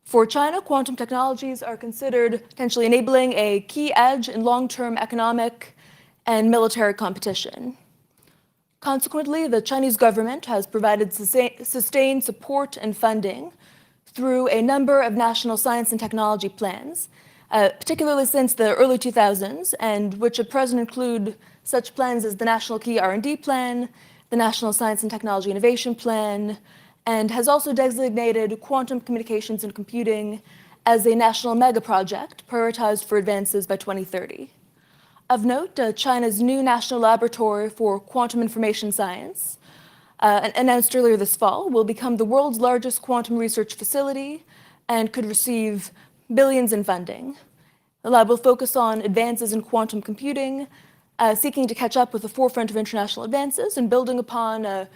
For China, quantum technologies are considered potentially enabling a key edge in long-term economic and military competition. Consequently, the Chinese government has provided sustained support and funding through a number of national science and technology plans, particularly since the early 2000s, and which at present include such plans as the National Key R&D Plan, the National Science and Technology Innovation Plan, and has also designated quantum communications and computing as a national mega project prioritized for advances by 2030. Of note, China's new National Laboratory for Quantum Information Science, announced earlier this fall, will become the world's largest quantum research facility and could receive billions in funding. The lab will focus on advances in quantum computing, seeking to catch up with the forefront of international advances and building upon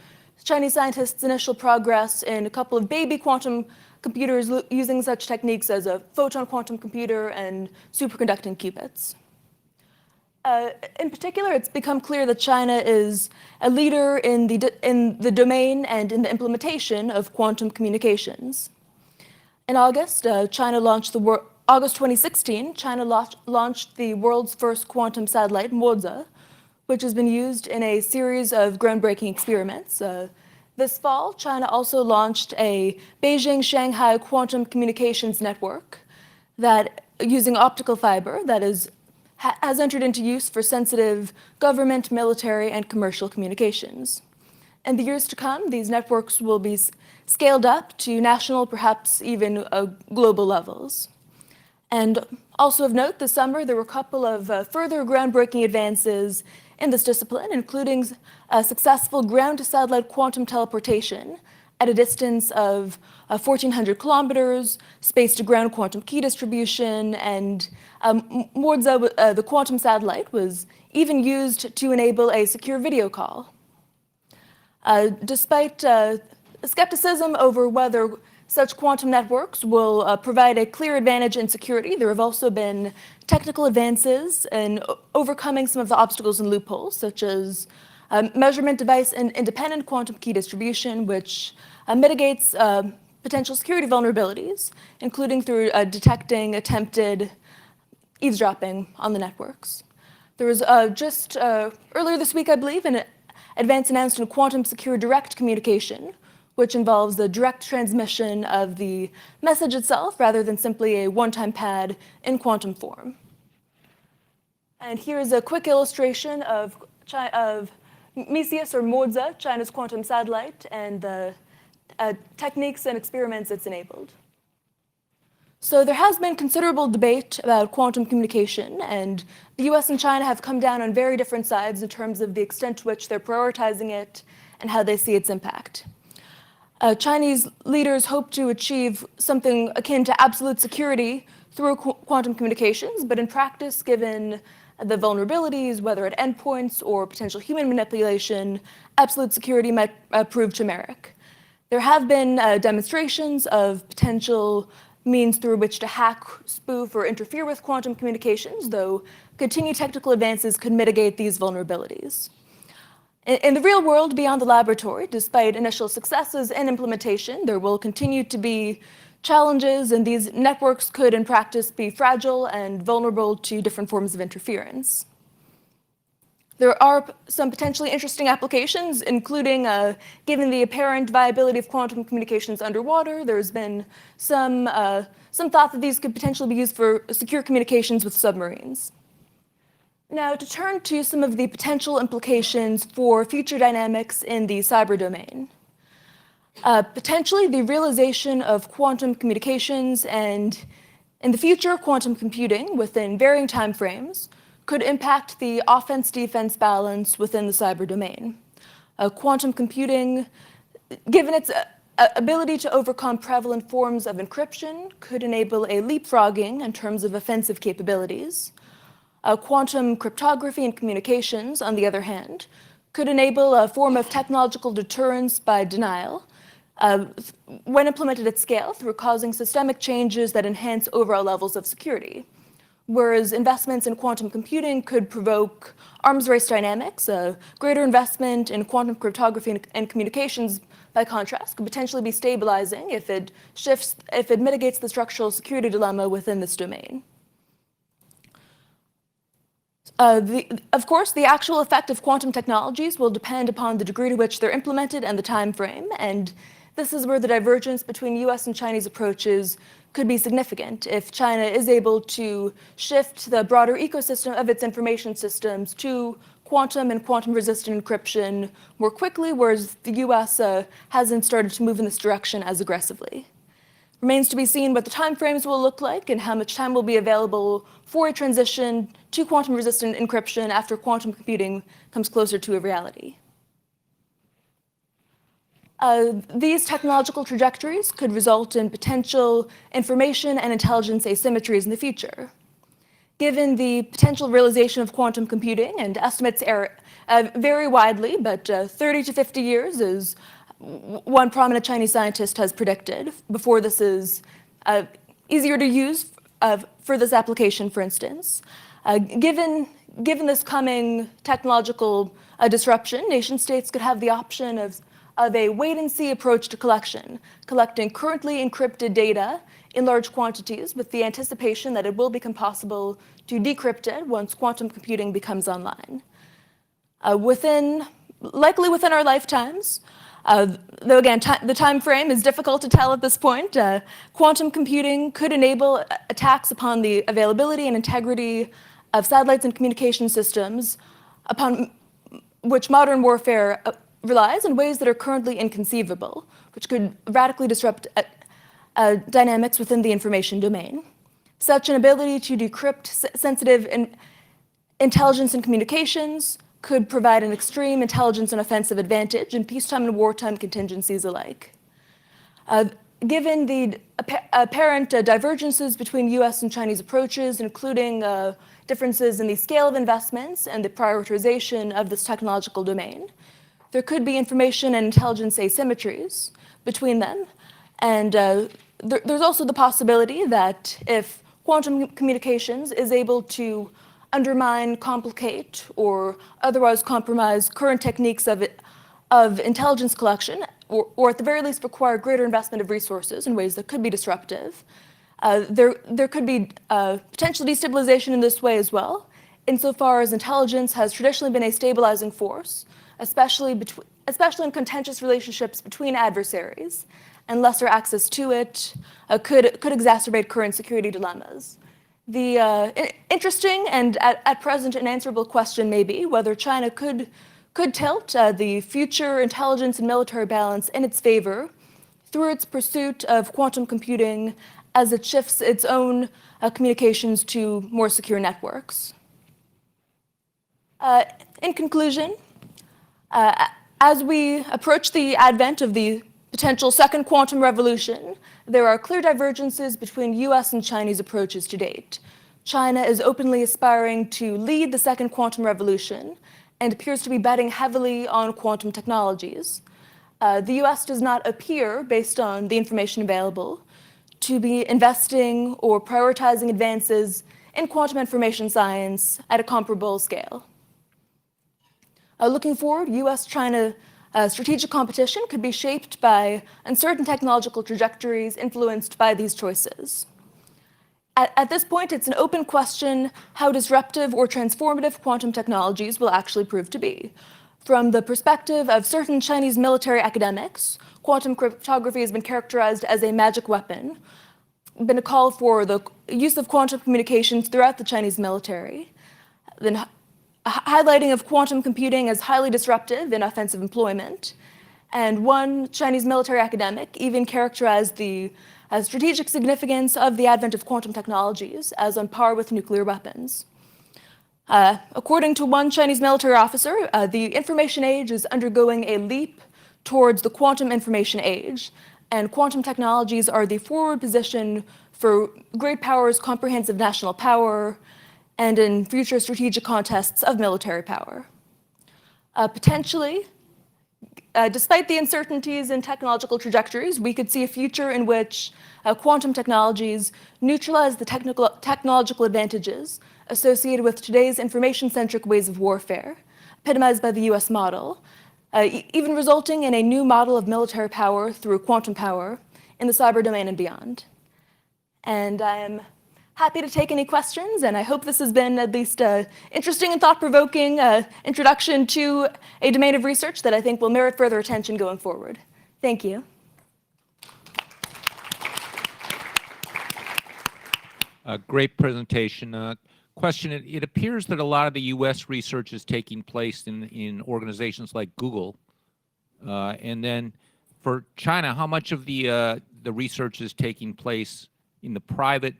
Chinese scientists' initial progress in a couple of baby quantum computers using such techniques as a photon quantum computer and superconducting qubits. In particular, it's become clear that China is a leader in the domain and in the implementation of quantum communications. In August, August 2016, China launched the world's first quantum satellite, Moza, which has been used in a series of groundbreaking experiments. This fall, China also launched a Beijing-Shanghai quantum communications network that, using optical fiber, that has entered into use for sensitive government, military, and commercial communications. In the years to come, these networks will be scaled up to national, perhaps even global levels. And also of note, this summer, there were a couple of further groundbreaking advances in this discipline, including successful ground-to-satellite quantum teleportation at a distance of 1,400 kilometers, space-to-ground quantum key distribution, and Moza, the quantum satellite, was even used to enable a secure video call. Despite skepticism over whether such quantum networks will provide a clear advantage in security, there have also been technical advances in overcoming some of the obstacles and loopholes, such as measurement device and independent quantum key distribution, which mitigates potential security vulnerabilities, including through detecting attempted eavesdropping on the networks. There was just earlier this week, I believe, an advance announced in quantum secure direct communication, which involves the direct transmission of the message itself rather than simply a one-time pad in quantum form. And here's a quick illustration of Mesius, or Moza, China's quantum satellite, and the techniques and experiments it's enabled. So there has been considerable debate about quantum communication, and the US and China have come down on very different sides in terms of the extent to which they're prioritizing it and how they see its impact. Chinese leaders hope to achieve something akin to absolute security through quantum communications, but in practice, given the vulnerabilities, whether at endpoints or potential human manipulation, absolute security might prove chimeric. There have been demonstrations of potential means through which to hack, spoof, or interfere with quantum communications, though continued technical advances could mitigate these vulnerabilities. In the real world, beyond the laboratory, despite initial successes in implementation, there will continue to be challenges, and these networks could, in practice, be fragile and vulnerable to different forms of interference. There are some potentially interesting applications, including, given the apparent viability of quantum communications underwater, there's been some thought that these could potentially be used for secure communications with submarines. Now, to turn to some of the potential implications for future dynamics in the cyber domain. Potentially, the realization of quantum communications and, in the future, quantum computing within varying timeframes could impact the offense-defense balance within the cyber domain. Quantum computing, given its ability to overcome prevalent forms of encryption, could enable a leapfrogging in terms of offensive capabilities. Quantum cryptography and communications, on the other hand, could enable a form of technological deterrence by denial when implemented at scale through causing systemic changes that enhance overall levels of security. Whereas investments in quantum computing could provoke arms race dynamics, greater investment in quantum cryptography and communications, by contrast, could potentially be stabilizing if it mitigates the structural security dilemma within this domain. Of course, the actual effect of quantum technologies will depend upon the degree to which they're implemented and the time frame, and this is where the divergence between US and Chinese approaches could be significant. If China is able to shift the broader ecosystem of its information systems to quantum and quantum-resistant encryption more quickly, whereas the US hasn't started to move in this direction as aggressively. Remains to be seen what the timeframes will look like and how much time will be available for a transition to quantum-resistant encryption after quantum computing comes closer to a reality. These technological trajectories could result in potential information and intelligence asymmetries in the future. Given the potential realization of quantum computing, and estimates vary widely, but 30 to 50 years is one prominent Chinese scientist has predicted before this is easier to use for this application, for instance. Given this coming technological disruption, nation states could have the option of a wait-and-see approach to collecting currently encrypted data in large quantities with the anticipation that it will become possible to decrypt it once quantum computing becomes online. Likely within our lifetimes, though again, the time frame is difficult to tell at this point, quantum computing could enable attacks upon the availability and integrity of satellites and communication systems upon which modern warfare relies in ways that are currently inconceivable, which could radically disrupt dynamics within the information domain. Such an ability to decrypt sensitive intelligence and communications could provide an extreme intelligence and offensive advantage in peacetime and wartime contingencies alike. Given the apparent divergences between US and Chinese approaches, including differences in the scale of investments and the prioritization of this technological domain, there could be information and intelligence asymmetries between them. And there's also the possibility that if quantum communications is able to undermine, complicate, or otherwise compromise current techniques of intelligence collection, or at the very least require greater investment of resources in ways that could be disruptive, there could be potential destabilization in this way as well, insofar as intelligence has traditionally been a stabilizing force, especially in contentious relationships between adversaries, and lesser access to it could exacerbate current security dilemmas. The interesting and at present unanswerable question may be whether China could tilt the future intelligence and military balance in its favor through its pursuit of quantum computing as it shifts its own communications to more secure networks. In conclusion, as we approach the advent of the potential second quantum revolution, there are clear divergences between US and Chinese approaches to date. China is openly aspiring to lead the second quantum revolution and appears to be betting heavily on quantum technologies. The US does not appear, based on the information available, to be investing or prioritizing advances in quantum information science at a comparable scale. Looking forward, US-China strategic competition could be shaped by uncertain technological trajectories influenced by these choices. At this point, it's an open question how disruptive or transformative quantum technologies will actually prove to be. From the perspective of certain Chinese military academics, quantum cryptography has been characterized as a magic weapon, been a call for the use of quantum communications throughout the Chinese military, then highlighting of quantum computing as highly disruptive in offensive employment, and one Chinese military academic even characterized the strategic significance of the advent of quantum technologies as on par with nuclear weapons. According to one Chinese military officer, the information age is undergoing a leap towards the quantum information age, and quantum technologies are the forward position for great powers' comprehensive national power and in future strategic contests of military power. Potentially, despite the uncertainties in technological trajectories, we could see a future in which quantum technologies neutralize the technological advantages associated with today's information-centric ways of warfare, epitomized by the US model, even resulting in a new model of military power through quantum power in the cyber domain and beyond. And I am happy to take any questions, and I hope this has been at least an interesting and thought-provoking introduction to a domain of research that I think will merit further attention going forward. Thank you. A great presentation. Question, it appears that a lot of the US research is taking place in organizations like Google. And then for China, how much of the research is taking place in the private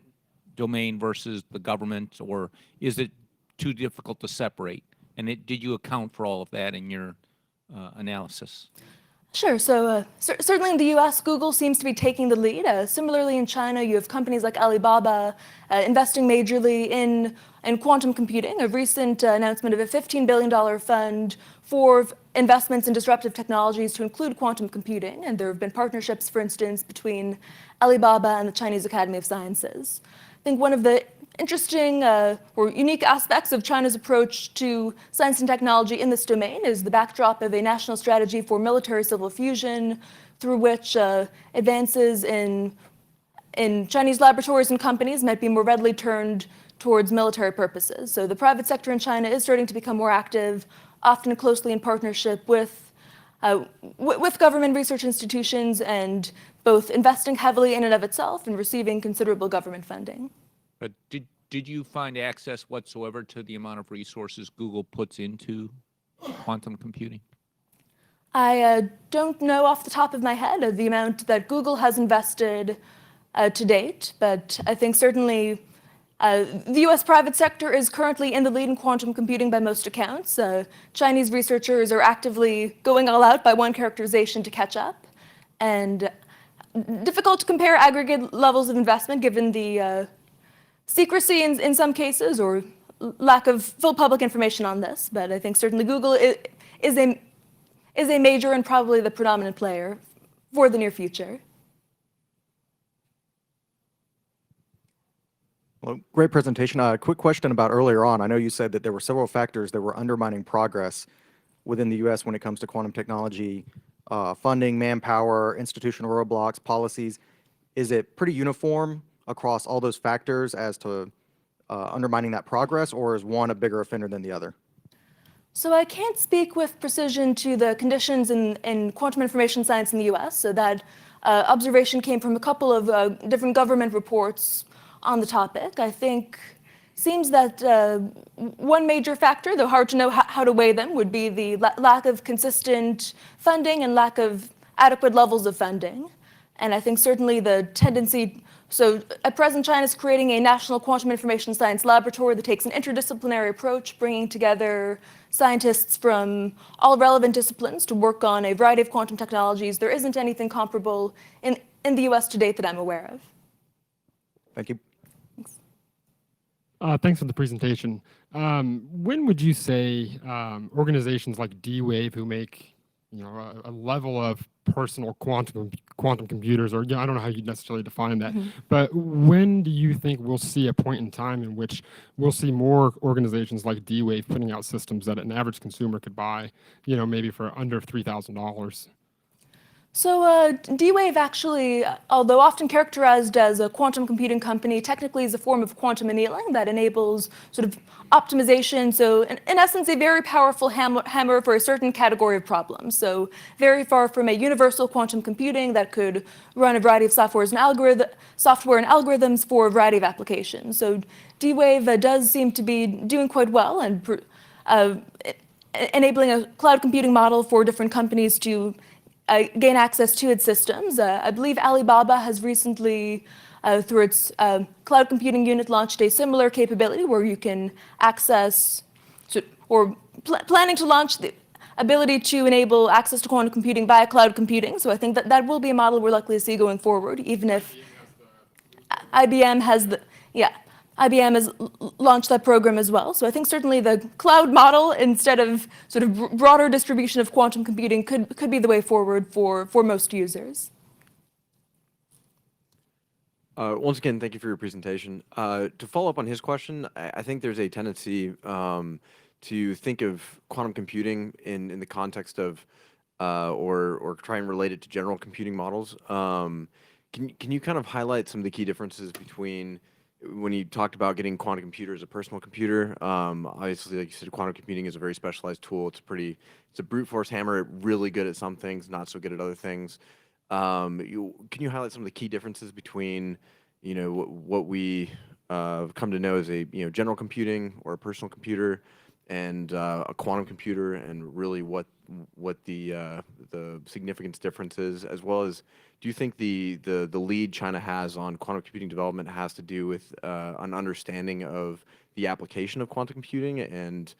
domain versus the government, or is it too difficult to separate? And did you account for all of that in your analysis? Sure. So certainly in the US, Google seems to be taking the lead. Similarly in China, you have companies like Alibaba investing majorly in quantum computing. A recent announcement of a $15 billion fund for investments in disruptive technologies to include quantum computing. And there have been partnerships, for instance, between Alibaba and the Chinese Academy of Sciences. I think one of the interesting or unique aspects of China's approach to science and technology in this domain is the backdrop of a national strategy for military-civil fusion, through which advances in Chinese laboratories and companies might be more readily turned towards military purposes. So the private sector in China is starting to become more active, often closely in partnership with government research institutions, and both investing heavily in and of itself and receiving considerable government funding. But did you find access whatsoever to the amount of resources Google puts into quantum computing? I don't know off the top of my head the amount that Google has invested to date, but I think certainly the US private sector is currently in the lead in quantum computing by most accounts. Chinese researchers are actively going all out by one characterization to catch up, and difficult to compare aggregate levels of investment given the secrecy in some cases or lack of full public information on this, but I think certainly Google is a major and probably the predominant player for the near future. Well, great presentation. A quick question about earlier on. I know you said that there were several factors that were undermining progress within the US when it comes to quantum technology, funding, manpower, institutional roadblocks, policies. Is it pretty uniform across all those factors as to undermining that progress, or is one a bigger offender than the other? So I can't speak with precision to the conditions in quantum information science in the US, so that observation came from a couple of different government reports on the topic. I think seems that one major factor, though hard to know how to weigh them, would be the lack of consistent funding and lack of adequate levels of funding. And I think certainly the tendency, so at present China is creating a national quantum information science laboratory that takes an interdisciplinary approach, bringing together scientists from all relevant disciplines to work on a variety of quantum technologies. There isn't anything comparable in the US to date that I'm aware of. Thank you. Thanks for the presentation. When would you say organizations like D-Wave, who make a level of personal quantum computers, or I don't know how you necessarily define that, but when do you think we'll see a point in time in which we'll see more organizations like D-Wave putting out systems that an average consumer could buy, maybe for under $3,000? So D-Wave actually, although often characterized as a quantum computing company, technically is a form of quantum annealing that enables sort of optimization. So in essence, a very powerful hammer for a certain category of problems. So very far from a universal quantum computing that could run a variety of software and algorithms for a variety of applications. So D-Wave does seem to be doing quite well and enabling a cloud computing model for different companies to gain access to its systems. I believe Alibaba has recently, through its cloud computing unit, launched a similar capability where you can access, planning to launch the ability to enable access to quantum computing via cloud computing. So I think that will be a model we're likely to see going forward, even if IBM has IBM has launched that program as well. So I think certainly the cloud model, instead of sort of broader distribution of quantum computing, could be the way forward for most users. Once again, thank you for your presentation. To follow up on his question, I think there's a tendency to think of quantum computing in the context of, or try and relate it to general computing models. Can you kind of highlight some of the key differences between when you talked about getting quantum computer as a personal computer? Obviously, like you said, quantum computing is a very specialized tool. It's a brute force hammer, really good at some things, not so good at other things. Can you highlight some of the key differences between, what we come to know as a general computing or a personal computer and a quantum computer, and really what the significance difference is, as well as, do you think the lead China has on quantum computing development has to do with an understanding of the application of quantum computing, and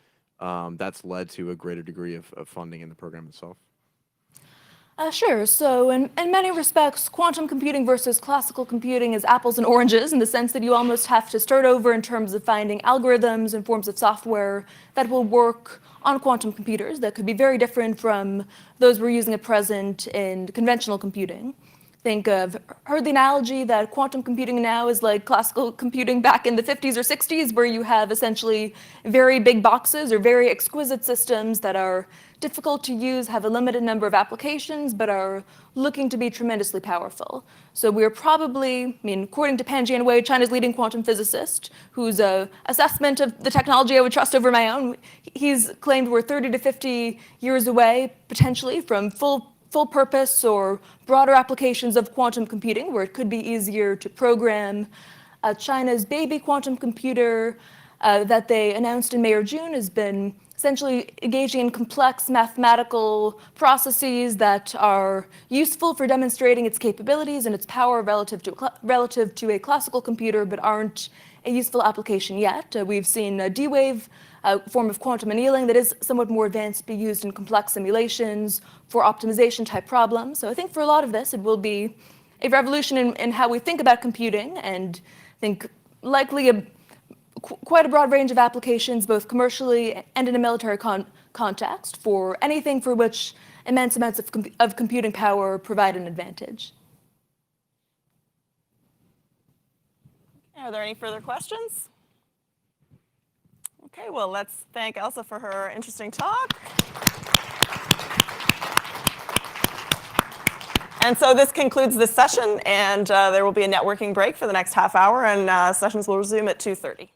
that's led to a greater degree of funding in the program itself? Sure. So in many respects, quantum computing versus classical computing is apples and oranges, in the sense that you almost have to start over in terms of finding algorithms and forms of software that will work on quantum computers that could be very different from those we're using at present in conventional computing. I've heard the analogy that quantum computing now is like classical computing back in the 50s or 60s, where you have essentially very big boxes or very exquisite systems that are difficult to use, have a limited number of applications, but are looking to be tremendously powerful. So we're probably, according to Pan Jianwei, China's leading quantum physicist, whose assessment of the technology I would trust over my own, he's claimed we're 30 to 50 years away, potentially, from full purpose or broader applications of quantum computing, where it could be easier to program. China's baby quantum computer that they announced in May or June has been essentially engaging in complex mathematical processes that are useful for demonstrating its capabilities and its power relative to a classical computer, but aren't a useful application yet. We've seen D-Wave, a form of quantum annealing that is somewhat more advanced, be used in complex simulations for optimization type problems. So I think for a lot of this, it will be a revolution in how we think about computing, and I think likely quite a broad range of applications, both commercially and in a military context, for anything for which immense amounts of computing power provide an advantage. Are there any further questions? Okay, well, let's thank Elsa for her interesting talk. And so this concludes this session, and there will be a networking break for the next half hour, and sessions will resume at 2:30.